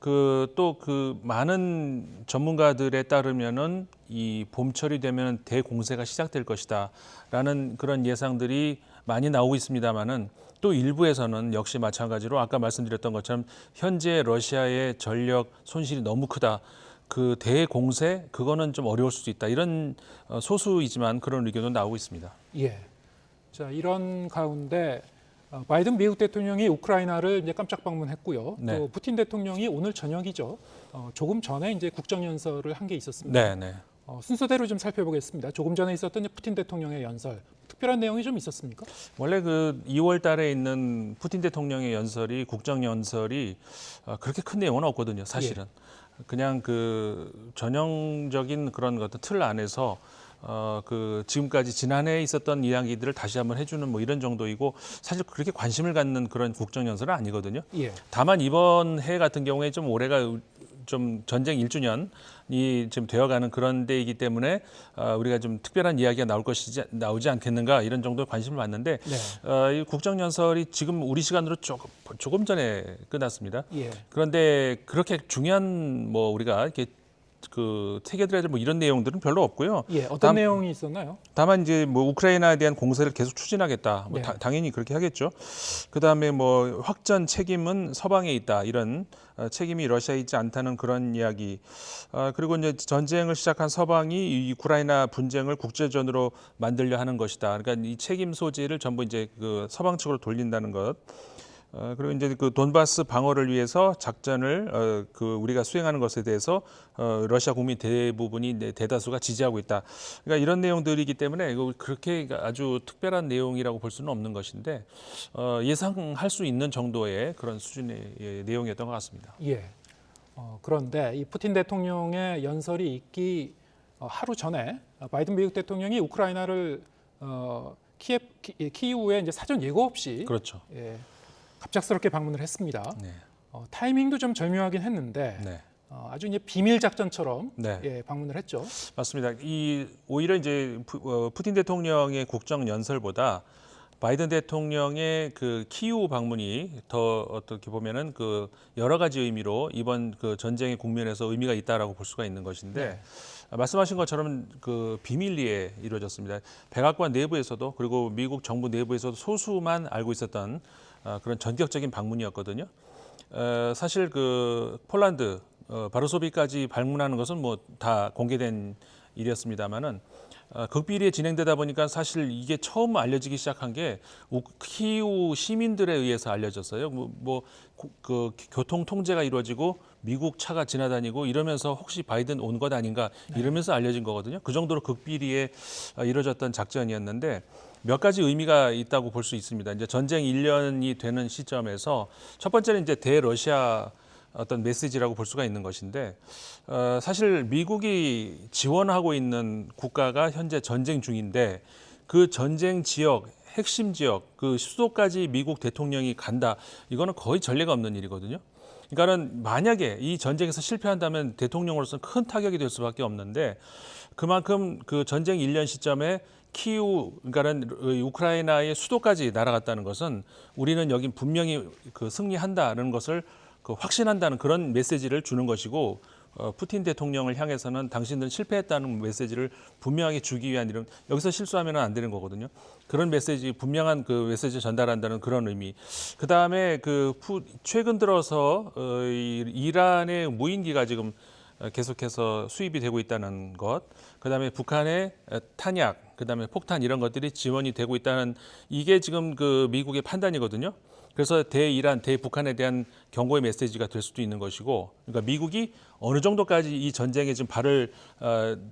또 그 많은 전문가들에 따르면은 이 봄철이 되면 대공세가 시작될 것이다라는 그런 예상들이 많이 나오고 있습니다만은 또 일부에서는 역시 마찬가지로 아까 말씀드렸던 것처럼 현재 러시아의 전력 손실이 너무 크다. 그 대공세 그거는 좀 어려울 수도 있다. 이런 소수이지만 그런 의견도 나오고 있습니다. 예. 자, 이런 가운데 바이든 미국 대통령이 우크라이나를 이제 깜짝 방문했고요. 네. 또 푸틴 대통령이 오늘 저녁이죠. 조금 전에 이제 국정연설을 한 게 있었습니다. 네, 네. 순서대로 좀 살펴보겠습니다. 조금 전에 있었던 푸틴 대통령의 연설, 특별한 내용이 좀 있었습니까? 원래 그 2월 달에 있는 푸틴 대통령의 연설이 국정연설이 그렇게 큰 내용은 없거든요, 사실은. 예. 그냥 그 전형적인 그런 어떤 틀 안에서 그 지금까지 지난해에 있었던 이야기들을 다시 한번 해주는 뭐 이런 정도이고 사실 그렇게 관심을 갖는 그런 국정연설은 아니거든요. 예. 다만 이번 해 같은 경우에 좀 올해가 좀 전쟁 1주년이 지금 되어가는 그런 때이기 때문에 우리가 좀 특별한 이야기가 나오지 않겠는가 이런 정도의 관심을 받는데 네. 이 국정연설이 지금 우리 시간으로 조금 전에 끝났습니다. 예. 그런데 그렇게 중요한 뭐 우리가 이렇게 그 새겨들어야 될 뭐 이런 내용들은 별로 없고요. 예, 어떤 내용이 있었나요? 다만 이제 뭐 우크라이나에 대한 공세를 계속 추진하겠다. 뭐 네. 당연히 그렇게 하겠죠. 그다음에 뭐 확전 책임은 서방에 있다. 이런 책임이 러시아에 있지 않다는 그런 이야기. 그리고 이제 전쟁을 시작한 서방이 이 우크라이나 분쟁을 국제전으로 만들려 하는 것이다. 그러니까 이 책임 소재를 전부 이제 그 서방 측으로 돌린다는 것. 그리고 이제 그 돈바스 방어를 위해서 작전을 그 우리가 수행하는 것에 대해서 러시아 국민 대부분이 대다수가 지지하고 있다. 그러니까 이런 내용들이기 때문에 그렇게 아주 특별한 내용이라고 볼 수는 없는 것인데 예상할 수 있는 정도의 그런 수준의 내용이었던 것 같습니다. 예. 그런데 이 푸틴 대통령의 연설이 있기 하루 전에 바이든 미국 대통령이 우크라이나를 키이우에 이제 사전 예고 없이 그렇죠. 예, 갑작스럽게 방문을 했습니다. 네. 타이밍도 좀 절묘하긴 했는데 네. 아주 이제 비밀 작전처럼 네. 예, 방문을 했죠. 맞습니다. 오히려 이제 푸틴 대통령의 국정 연설보다 바이든 대통령의 그 키이우 방문이 더 어떻게 보면은 그 여러 가지 의미로 이번 그 전쟁의 국면에서 의미가 있다라고 볼 수가 있는 것인데. 네. 말씀하신 것처럼 그 비밀리에 이루어졌습니다. 백악관 내부에서도 그리고 미국 정부 내부에서도 소수만 알고 있었던 그런 전격적인 방문이었거든요. 사실 그 폴란드 바르소비까지 방문하는 것은 뭐 다 공개된 일이었습니다만은 극비리에 진행되다 보니까 사실 이게 처음 알려지기 시작한 게 키이우 시민들에 의해서 알려졌어요. 그 교통 통제가 이루어지고 미국 차가 지나다니고 이러면서 혹시 바이든 온 것 아닌가 이러면서 알려진 거거든요. 그 정도로 극비리에 이루어졌던 작전이었는데 몇 가지 의미가 있다고 볼 수 있습니다. 이제 전쟁 1년이 되는 시점에서 첫 번째는 이제 대러시아 어떤 메시지라고 볼 수가 있는 것인데 사실 미국이 지원하고 있는 국가가 현재 전쟁 중인데 그 전쟁 지역 핵심 지역 그 수도까지 미국 대통령이 간다 이거는 거의 전례가 없는 일이거든요. 그러니까는 만약에 이 전쟁에서 실패한다면 대통령으로서는 큰 타격이 될 수밖에 없는데 그만큼 그 전쟁 1년 시점에 키이우 그러니까는 우크라이나의 수도까지 날아갔다는 것은 우리는 여기 분명히 그 승리한다는 것을 그 확신한다는 그런 메시지를 주는 것이고 푸틴 대통령을 향해서는 당신들은 실패했다는 메시지를 분명하게 주기 위한 이런 여기서 실수하면 안 되는 거거든요. 그런 메시지 분명한 그 메시지 전달한다는 그런 의미. 그 다음에 최근 들어서 이란의 무인기가 지금 계속해서 수입이 되고 있다는 것. 그 다음에 북한의 탄약, 그 다음에 폭탄 이런 것들이 지원이 되고 있다는 이게 지금 그 미국의 판단이거든요. 그래서 대이란, 대북한에 대한 경고의 메시지가 될 수도 있는 것이고, 그러니까 미국이 어느 정도까지 이 전쟁에 지금 발을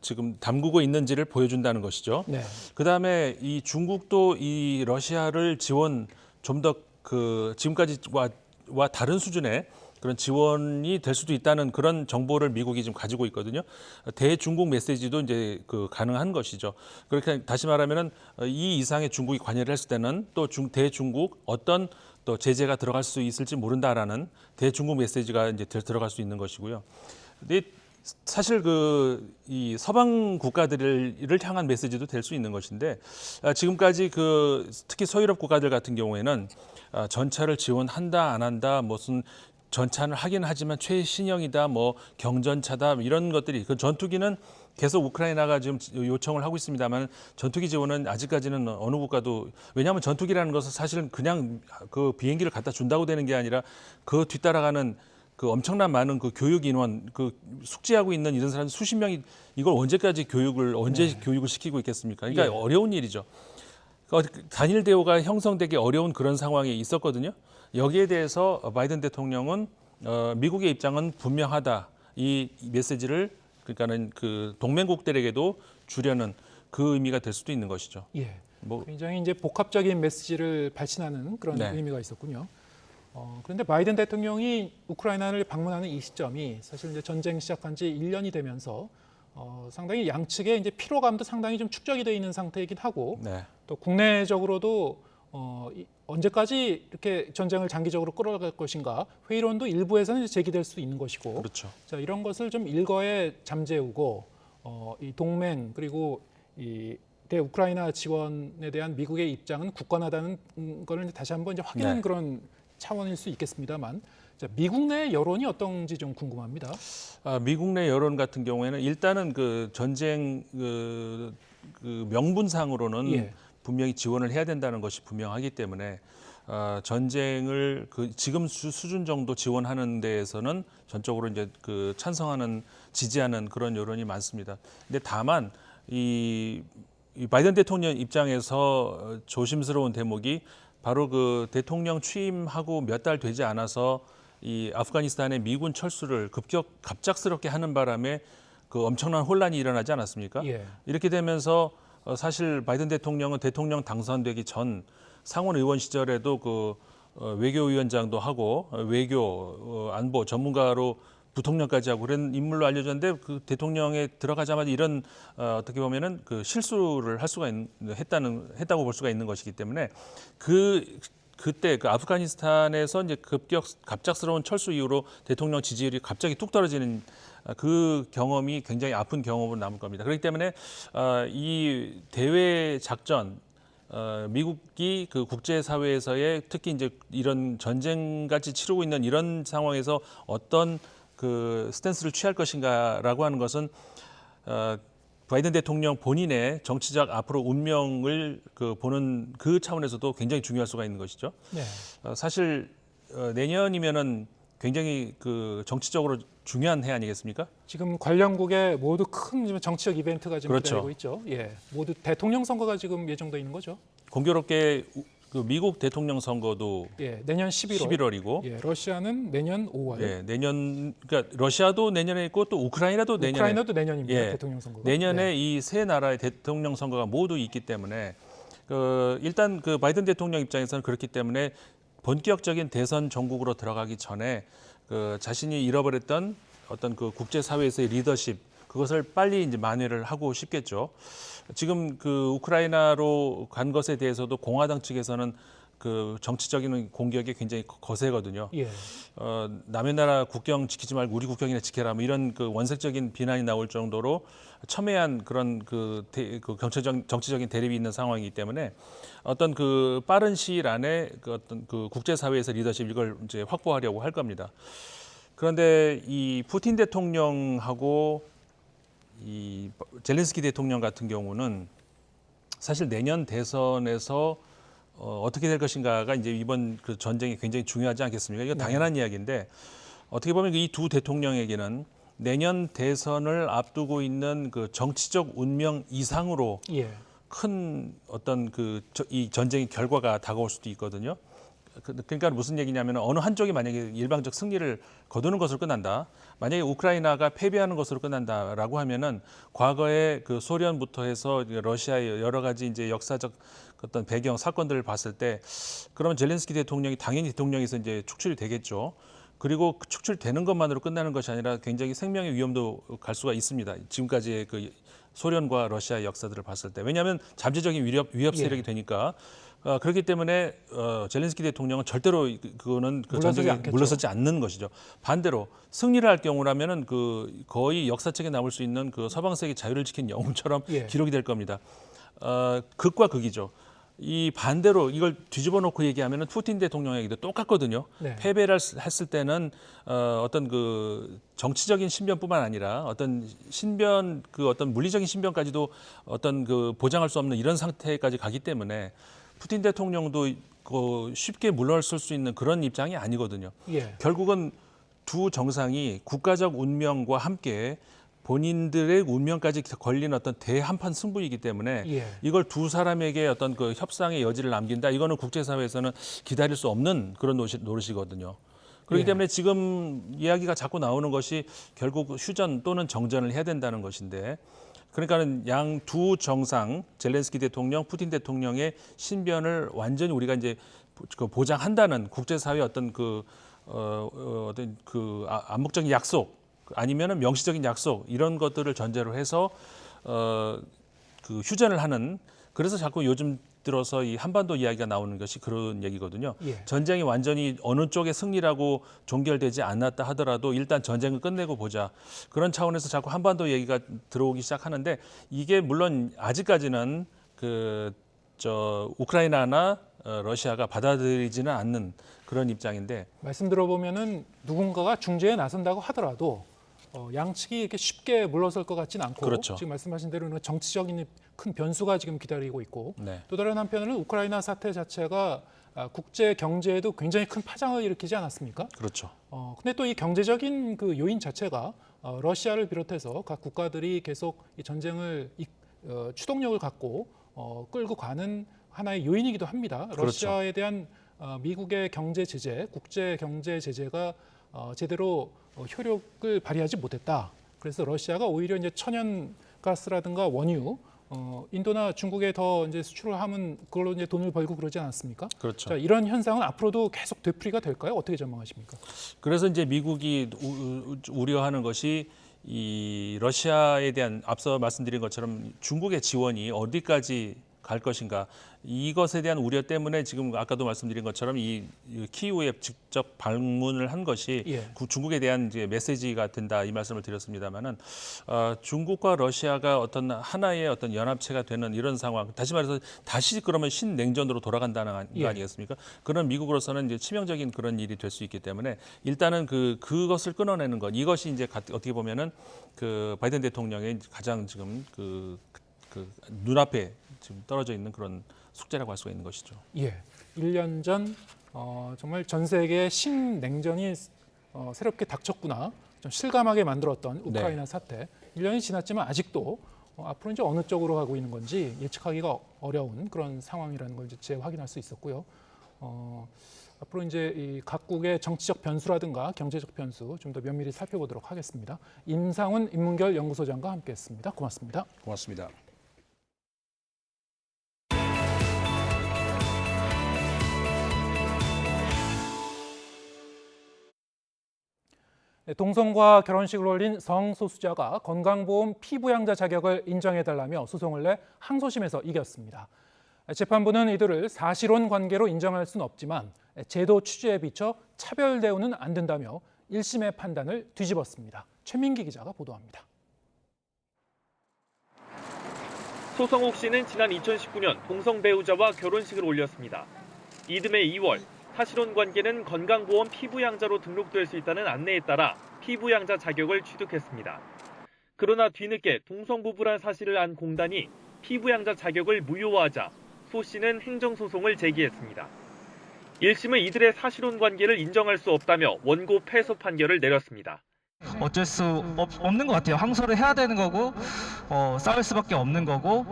지금 담그고 있는지를 보여준다는 것이죠. 네. 그 다음에 이 중국도 이 러시아를 지원 좀 더 그 지금까지와 다른 수준의 그런 지원이 될 수도 있다는 그런 정보를 미국이 지금 가지고 있거든요. 대중국 메시지도 이제 그 가능한 것이죠. 그렇게 다시 말하면은 이 이상의 중국이 관여를 했을 때는 또 대중국 어떤 또 제재가 들어갈 수 있을지 모른다라는 대중국 메시지가 이제 들어갈 수 있는 것이고요. 근데 사실 이 서방 국가들을 향한 메시지도 될 수 있는 것인데 지금까지 특히 서유럽 국가들 같은 경우에는 전차를 지원한다 안 한다 무슨 전차는 하긴 하지만 최신형이다 뭐 경전차다 이런 것들이 그 전투기는 계속 우크라이나가 지금 요청을 하고 있습니다만 전투기 지원은 아직까지는 어느 국가도 왜냐하면 전투기라는 것은 사실은 그냥 그 비행기를 갖다 준다고 되는 게 아니라 그 뒤따라가는 그 엄청난 많은 그 교육 인원 그 숙지하고 있는 이런 사람 수십 명이 이걸 언제까지 교육을 시키고 있겠습니까? 그러니까 어려운 일이죠. 단일 대우가 형성되기 어려운 그런 상황이 있었거든요. 여기에 대해서 바이든 대통령은 미국의 입장은 분명하다. 이 메시지를 그러니까는 그 동맹국들에게도 주려는 그 의미가 될 수도 있는 것이죠. 예. 굉장히 이제 복합적인 메시지를 발신하는 그런 의미가 있었군요. 그런데 바이든 대통령이 우크라이나를 방문하는 이 시점이 사실 이제 전쟁 시작한 지 1년이 되면서 상당히 양측의 이제 피로감도 상당히 좀 축적이 돼 있는 상태이긴 하고 또 국내적으로도 언제까지 이렇게 전쟁을 장기적으로 끌어갈 것인가 회의론도 일부에서는 제기될 수 있는 것이고 그렇죠. 자, 이런 것을 좀 일거에 잠재우고 이 동맹 그리고 이 대우크라이나 지원에 대한 미국의 입장은 굳건하다는 거를 다시 한번 이제 확인한 그런 차원일 수 있겠습니다만 자, 미국 내 여론이 어떤지 좀 궁금합니다. 미국 내 여론 같은 경우에는 일단은 그 전쟁 그 명분상으로는 분명히 지원을 해야 된다는 것이 분명하기 때문에 전쟁을 지금 수준 정도 지원하는 데에서는 전적으로 이제 그 찬성하는 지지하는 그런 여론이 많습니다. 근데 다만 이 바이든 대통령 입장에서 조심스러운 대목이 바로 그 대통령 취임하고 몇 달 되지 않아서 이 아프가니스탄의 미군 철수를 갑작스럽게 하는 바람에 그 엄청난 혼란이 일어나지 않았습니까? 이렇게 되면서 사실 바이든 대통령은 대통령 당선되기 전 상원 의원 시절에도 그 외교위원장도 하고 외교 안보 전문가로 부통령까지 하고 그런 인물로 알려졌는데 그 대통령에 들어가자마자 이런 어떻게 보면은 그 실수를 했다고 볼 수가 있는 것이기 때문에 그때 그 아프가니스탄에서 이제 갑작스러운 철수 이후로 대통령 지지율이 갑자기 뚝 떨어지는 그 경험이 굉장히 아픈 경험으로 남을 겁니다. 그렇기 때문에 이 대외 작전 미국이 그 국제사회에서의 특히 이제 이런 전쟁같이 치르고 있는 이런 상황에서 어떤 그 스탠스를 취할 것인가라고 하는 것은 바이든 대통령 본인의 정치적 앞으로 운명을 보는 그 차원에서도 굉장히 중요할 수가 있는 것이죠. 사실 내년이면은 굉장히 그 정치적으로 중요한 해 아니겠습니까? 지금 관련국에 모두 큰 정치적 이벤트가 지금 그렇죠. 기다리고 있죠. 예, 모두 대통령 선거가 지금 예정돼 있는 거죠. 공교롭게 그 미국 대통령 선거도 예, 내년 11월이고, 예, 러시아는 내년 5월. 예, 내년 그러니까 러시아도 내년에 있고 또 우크라이나도 내년에. 우크라이나도 내년입니다. 예, 대통령 선거가. 내년에 네. 이 세 나라의 대통령 선거가 모두 있기 때문에 일단 그 바이든 대통령 입장에서는 그렇기 때문에 본격적인 대선 정국으로 들어가기 전에 그 자신이 잃어버렸던 어떤 그 국제사회에서의 리더십 그것을 빨리 이제 만회를 하고 싶겠죠. 지금 그 우크라이나로 간 것에 대해서도 공화당 측에서는 그 정치적인 공격이 굉장히 거세거든요. 예. 남의 나라 국경 지키지 말고 우리 국경이나 지켜라 뭐 이런 그 원색적인 비난이 나올 정도로 첨예한 그런 그 정치적인 대립이 있는 상황이기 때문에 어떤 그 빠른 시일 안에 그 어떤 그 국제사회에서 리더십 이걸 이제 확보하려고 할 겁니다. 그런데 이 푸틴 대통령하고 이 젤렌스키 대통령 같은 경우는 사실 내년 대선에서 어떻게 될 것인가가 이제 이번 그 전쟁이 굉장히 중요하지 않겠습니까? 이거 당연한 이야기인데 어떻게 보면 이 두 대통령에게는 내년 대선을 앞두고 있는 그 정치적 운명 이상으로 예. 큰 어떤 이 전쟁의 결과가 다가올 수도 있거든요. 그러니까 무슨 얘기냐면 어느 한쪽이 만약에 일방적 승리를 거두는 것으로 끝난다. 만약에 우크라이나가 패배하는 것으로 끝난다라고 하면은 과거에 그 소련부터 해서 러시아의 여러 가지 이제 역사적 어떤 배경 사건들을 봤을 때 그러면 젤렌스키 대통령이 당연히 대통령에서 이제 축출이 되겠죠. 그리고 축출되는 것만으로 끝나는 것이 아니라 굉장히 생명의 위험도 갈 수가 있습니다. 지금까지의 그 소련과 러시아의 역사들을 봤을 때. 왜냐하면 잠재적인 위협 세력이 되니까. 그렇기 때문에 젤렌스키 대통령은 절대로 그거는 그 전쟁에 물러서지 않는 것이죠. 반대로 승리를 할 경우라면은 그 거의 역사책에 남을 수 있는 그 서방 세계 자유를 지킨 영웅처럼 기록이 될 겁니다. 극과 극이죠. 이 반대로 이걸 뒤집어 놓고 얘기하면은 푸틴 대통령에게도 똑같거든요. 네. 패배를 했을 때는 어떤 그 정치적인 신변뿐만 아니라 어떤 신변 그 어떤 물리적인 신변까지도 어떤 그 보장할 수 없는 이런 상태까지 가기 때문에 푸틴 대통령도 쉽게 물러설 수 있는 그런 입장이 아니거든요. 예. 결국은 두 정상이 국가적 운명과 함께 본인들의 운명까지 걸린 어떤 대한판 승부이기 때문에 예. 이걸 두 사람에게 어떤 그 협상의 여지를 남긴다. 이거는 국제사회에서는 기다릴 수 없는 그런 노릇이거든요. 그렇기 때문에 지금 이야기가 자꾸 나오는 것이 결국 휴전 또는 정전을 해야 된다는 것인데 그러니까는 양 두 정상 젤렌스키 대통령, 푸틴 대통령의 신변을 완전히 우리가 이제 보장한다는 국제사회 어떤 어떤 암묵적인 약속 아니면은 명시적인 약속 이런 것들을 전제로 해서 그 휴전을 하는 그래서 자꾸 요즘 들어서 이 한반도 이야기가 나오는 것이 그런 얘기거든요. 예. 전쟁이 완전히 어느 쪽의 승리라고 종결되지 않았다 하더라도 일단 전쟁을 끝내고 보자. 그런 차원에서 자꾸 한반도 얘기가 들어오기 시작하는데 이게 물론 아직까지는 우크라이나나 러시아가 받아들이지는 않는 그런 입장인데 말씀 들어보면은 누군가가 중재에 나선다고 하더라도 양측이 이렇게 쉽게 물러설 것 같지는 않고 그렇죠. 지금 말씀하신 대로 정치적인 큰 변수가 지금 기다리고 있고 네. 또 다른 한편으로는 우크라이나 사태 자체가 국제 경제에도 굉장히 큰 파장을 일으키지 않았습니까? 그렇죠. 근데 또 이 경제적인 그 요인 자체가 러시아를 비롯해서 각 국가들이 계속 이 전쟁을 추동력을 갖고 끌고 가는 하나의 요인이기도 합니다. 그렇죠. 러시아에 대한 미국의 경제 제재, 국제 경제 제재가 제대로 효력을 발휘하지 못했다. 그래서 러시아가 오히려 이제 천연가스라든가 원유, 인도나 중국에 더 이제 수출을 하면 그걸로 이제 돈을 벌고 그러지 않았습니까? 그렇죠. 자, 이런 현상은 앞으로도 계속 되풀이가 될까요? 어떻게 전망하십니까? 그래서 이제 미국이 우려하는 것이 이 러시아에 대한 앞서 말씀드린 것처럼 중국의 지원이 어디까지 갈 것인가 이것에 대한 우려 때문에 지금 아까도 말씀드린 것처럼 이 키이우에 직접 방문을 한 것이 중국에 대한 이제 메시지가 된다 이 말씀을 드렸습니다만은 중국과 러시아가 어떤 하나의 어떤 연합체가 되는 이런 상황 다시 말해서 다시 그러면 신냉전으로 돌아간다는 거 아니겠습니까? 그런 미국으로서는 이제 치명적인 그런 일이 될 수 있기 때문에 일단은 그것을 끊어내는 것 이것이 이제 어떻게 보면은 그 바이든 대통령의 가장 지금 그 눈앞에 지금 떨어져 있는 그런 숙제라고 할 수가 있는 것이죠. 예, 1년 전 정말 전 세계 신냉전이 새롭게 닥쳤구나. 좀 실감하게 만들었던 우크라이나 사태. 1년이 지났지만 아직도 앞으로 이제 어느 쪽으로 가고 있는 건지 예측하기가 어려운 그런 상황이라는 걸 이제 재확인할 수 있었고요. 앞으로 이제 이 각국의 정치적 변수라든가 경제적 변수 좀 더 면밀히 살펴보도록 하겠습니다. 임상훈 인문결 연구소장과 함께했습니다. 고맙습니다. 고맙습니다. 동성과 결혼식을 올린 성소수자가 건강보험 피부양자 자격을 인정해달라며 소송을 내 항소심에서 이겼습니다. 재판부는 이들을 사실혼 관계로 인정할 수는 없지만 제도 취지에 비춰 차별 대우는 안 된다며 1심의 판단을 뒤집었습니다. 최민기 기자가 보도합니다. 소성옥 씨는 지난 2019년 동성 배우자와 결혼식을 올렸습니다. 이듬해 2월 사실혼 관계는 건강보험 피부양자로 등록될 수 있다는 안내에 따라 피부양자 자격을 취득했습니다. 그러나 뒤늦게 동성부부란 사실을 안 공단이 피부양자 자격을 무효화하자 소 씨는 행정소송을 제기했습니다. 1심은 이들의 사실혼 관계를 인정할 수 없다며 원고 패소 판결을 내렸습니다. 어쩔 수 없는 것 같아요. 항소를 해야 되는 거고 싸울 수밖에 없는 거고.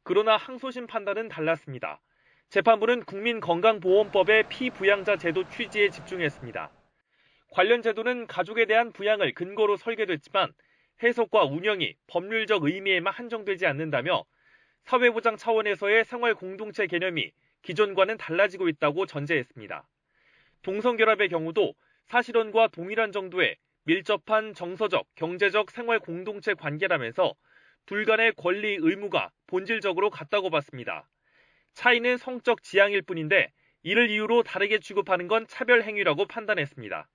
그러나 항소심 판단은 달랐습니다. 재판부는 국민건강보험법의 피부양자 제도 취지에 집중했습니다. 관련 제도는 가족에 대한 부양을 근거로 설계됐지만 해석과 운영이 법률적 의미에만 한정되지 않는다며 사회보장 차원에서의 생활 공동체 개념이 기존과는 달라지고 있다고 전제했습니다. 동성결합의 경우도 사실혼과 동일한 정도의 밀접한 정서적, 경제적 생활 공동체 관계라면서 둘 간의 권리 의무가 본질적으로 같다고 봤습니다. 차이는 성적 지향일 뿐인데 이를 이유로 다르게 취급하는 건 차별 행위라고 판단했습니다.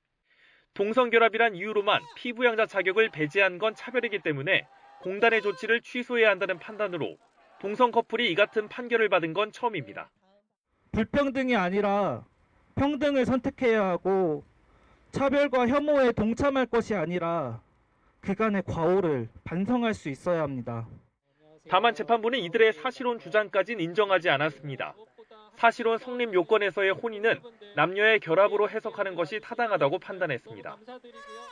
동성결합이란 이유로만 피부양자 자격을 배제한 건 차별이기 때문에 공단의 조치를 취소해야 한다는 판단으로 동성 커플이 이 같은 판결을 받은 건 처음입니다. 불평등이 아니라 평등을 선택해야 하고 차별과 혐오에 동참할 것이 아니라 그간의 과오를 반성할 수 있어야 합니다. 다만 재판부는 이들의 사실혼 주장까지는 인정하지 않았습니다. 사실혼 성립 요건에서의 혼인은 남녀의 결합으로 해석하는 것이 타당하다고 판단했습니다.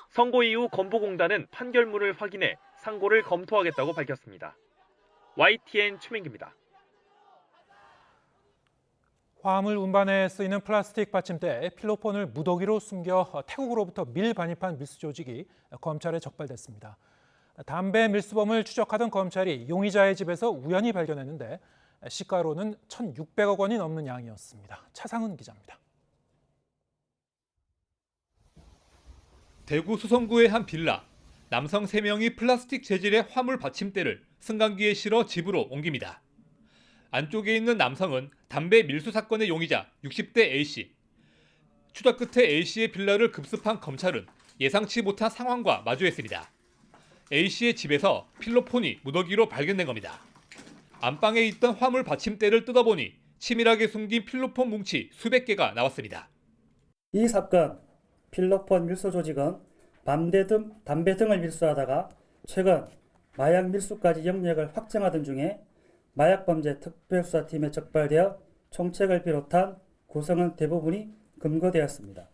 선고 이후 건보공단은 판결문을 확인해 상고를 검토하겠다고 밝혔습니다. YTN 최민기입니다. 화물 운반에 쓰이는 플라스틱 받침대에 필로폰을 무더기로 숨겨 태국으로부터 밀반입한 밀수 조직이 검찰에 적발됐습니다. 담배 밀수범을 추적하던 검찰이 용의자의 집에서 우연히 발견했는데 시가로는 1,600억 원이 넘는 양이었습니다. 차상은 기자입니다. 대구 수성구의 한 빌라. 남성 3명이 플라스틱 재질의 화물 받침대를 승강기에 실어 집으로 옮깁니다. 안쪽에 있는 남성은 담배 밀수 사건의 용의자 60대 A씨. 추적 끝에 A씨의 빌라를 급습한 검찰은 예상치 못한 상황과 마주했습니다. A씨의 집에서 필로폰이 무더기로 발견된 겁니다. 안방에 있던 화물 받침대를 뜯어보니 치밀하게 숨긴 필로폰 뭉치 수백 개가 나왔습니다. 이 사건 필로폰 밀수 조직은 담배 등을 밀수하다가 최근 마약 밀수까지 영역을 확장하던 중에 마약범죄 특별수사팀에 적발되어 총책을 비롯한 구성은 대부분이 검거되었습니다.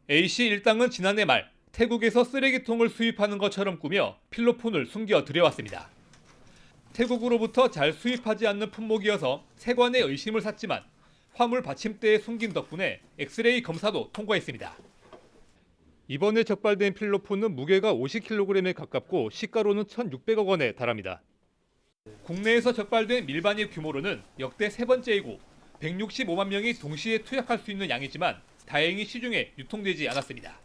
A씨 일당은 지난해 말 태국에서 쓰레기통을 수입하는 것처럼 꾸며 필로폰을 숨겨 들여왔습니다. 태국으로부터 잘 수입하지 않는 품목이어서 세관의 의심을 샀지만 화물 받침대에 숨긴 덕분에 엑스레이 검사도 통과했습니다. 이번에 적발된 필로폰은 무게가 50kg에 가깝고 시가로는 1,600억 원에 달합니다. 국내에서 적발된 밀반입 규모로는 역대 세 번째이고 165만 명이 동시에 투약할 수 있는 양이지만 다행히 시중에 유통되지 않았습니다.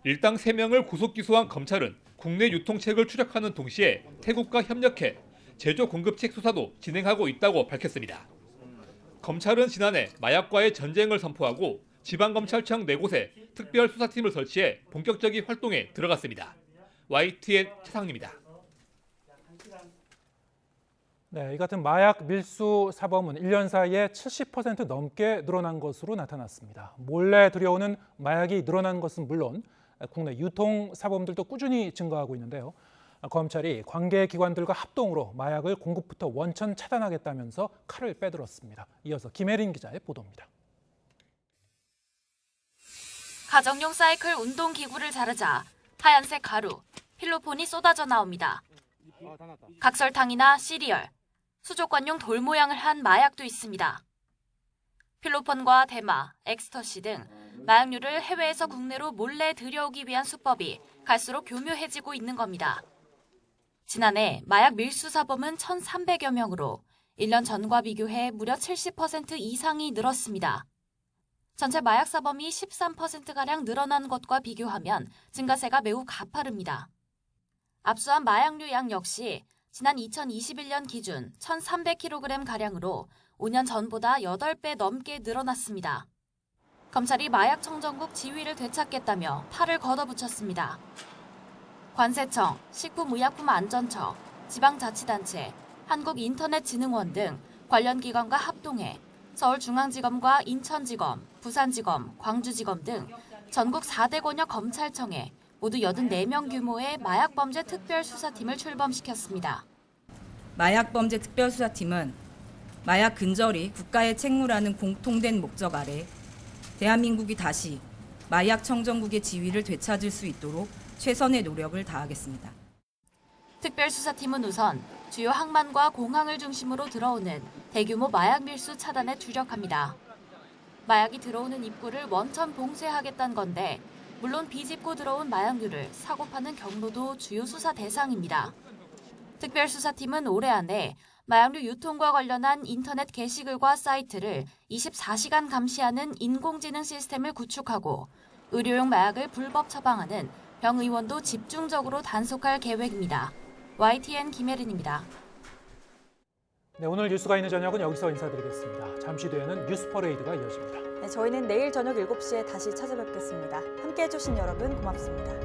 일당 3명을 구속 기소한 검찰은 국내 유통책을 추적하는 동시에 태국과 협력해 제조 공급책 수사도 진행하고 있다고 밝혔습니다. 검찰은 지난해 마약과의 전쟁을 선포하고 지방검찰청 4곳에 특별수사팀을 설치해 본격적인 활동에 들어갔습니다. YTN 최상입니다. 네, 이 같은 마약 밀수 사범은 1년 사이에 70% 넘게 늘어난 것으로 나타났습니다. 몰래 들여오는 마약이 늘어난 것은 물론 국내 유통 사범들도 꾸준히 증가하고 있는데요. 검찰이 관계기관들과 합동으로 마약을 공급부터 원천 차단하겠다면서 칼을 빼들었습니다. 이어서 김혜린 기자의 보도입니다. 가정용 사이클 운동기구를 자르자 하얀색 가루, 필로폰이 쏟아져 나옵니다. 각설탕이나 시리얼, 수족관용 돌 모양을 한 마약도 있습니다. 필로폰과 대마, 엑스터시 등 마약류를 해외에서 국내로 몰래 들여오기 위한 수법이 갈수록 교묘해지고 있는 겁니다. 지난해 마약 밀수 사범은 1,300여 명으로 1년 전과 비교해 무려 70% 이상이 늘었습니다. 전체 마약 사범이 13%가량 늘어난 것과 비교하면 증가세가 매우 가파릅니다. 압수한 마약류 양 역시 지난 2021년 기준 1,300kg가량으로 5년 전보다 8배 넘게 늘어났습니다. 검찰이 마약청정국 지휘를 되찾겠다며 팔을 걷어붙였습니다. 관세청, 식품의약품안전처, 지방자치단체, 한국인터넷진흥원 등 관련 기관과 합동해 서울중앙지검과 인천지검, 부산지검, 광주지검 등 전국 4대 권역 검찰청에 모두 84명 규모의 마약범죄 특별수사팀을 출범시켰습니다. 마약범죄 특별수사팀은 마약 근절이 국가의 책무라는 공통된 목적 아래 대한민국이 다시 마약 청정국의 지위를 되찾을 수 있도록 최선의 노력을 다하겠습니다. 특별수사팀은 우선 주요 항만과 공항을 중심으로 들어오는 대규모 마약 밀수 차단에 주력합니다. 마약이 들어오는 입구를 원천 봉쇄하겠다는 건데 물론 비집고 들어온 마약류를 사고 파는 경로도 주요 수사 대상입니다. 특별수사팀은 올해 안에 마약류 유통과 관련한 인터넷 게시글과 사이트를 24시간 감시하는 인공지능 시스템을 구축하고 의료용 마약을 불법 처방하는 병의원도 집중적으로 단속할 계획입니다. YTN 김혜린입니다. 네, 오늘 뉴스가 있는 저녁은 여기서 인사드리겠습니다. 잠시 뒤에는 뉴스퍼레이드가 이어집니다. 네, 저희는 내일 저녁 7시에 다시 찾아뵙겠습니다. 함께해 주신 여러분 고맙습니다.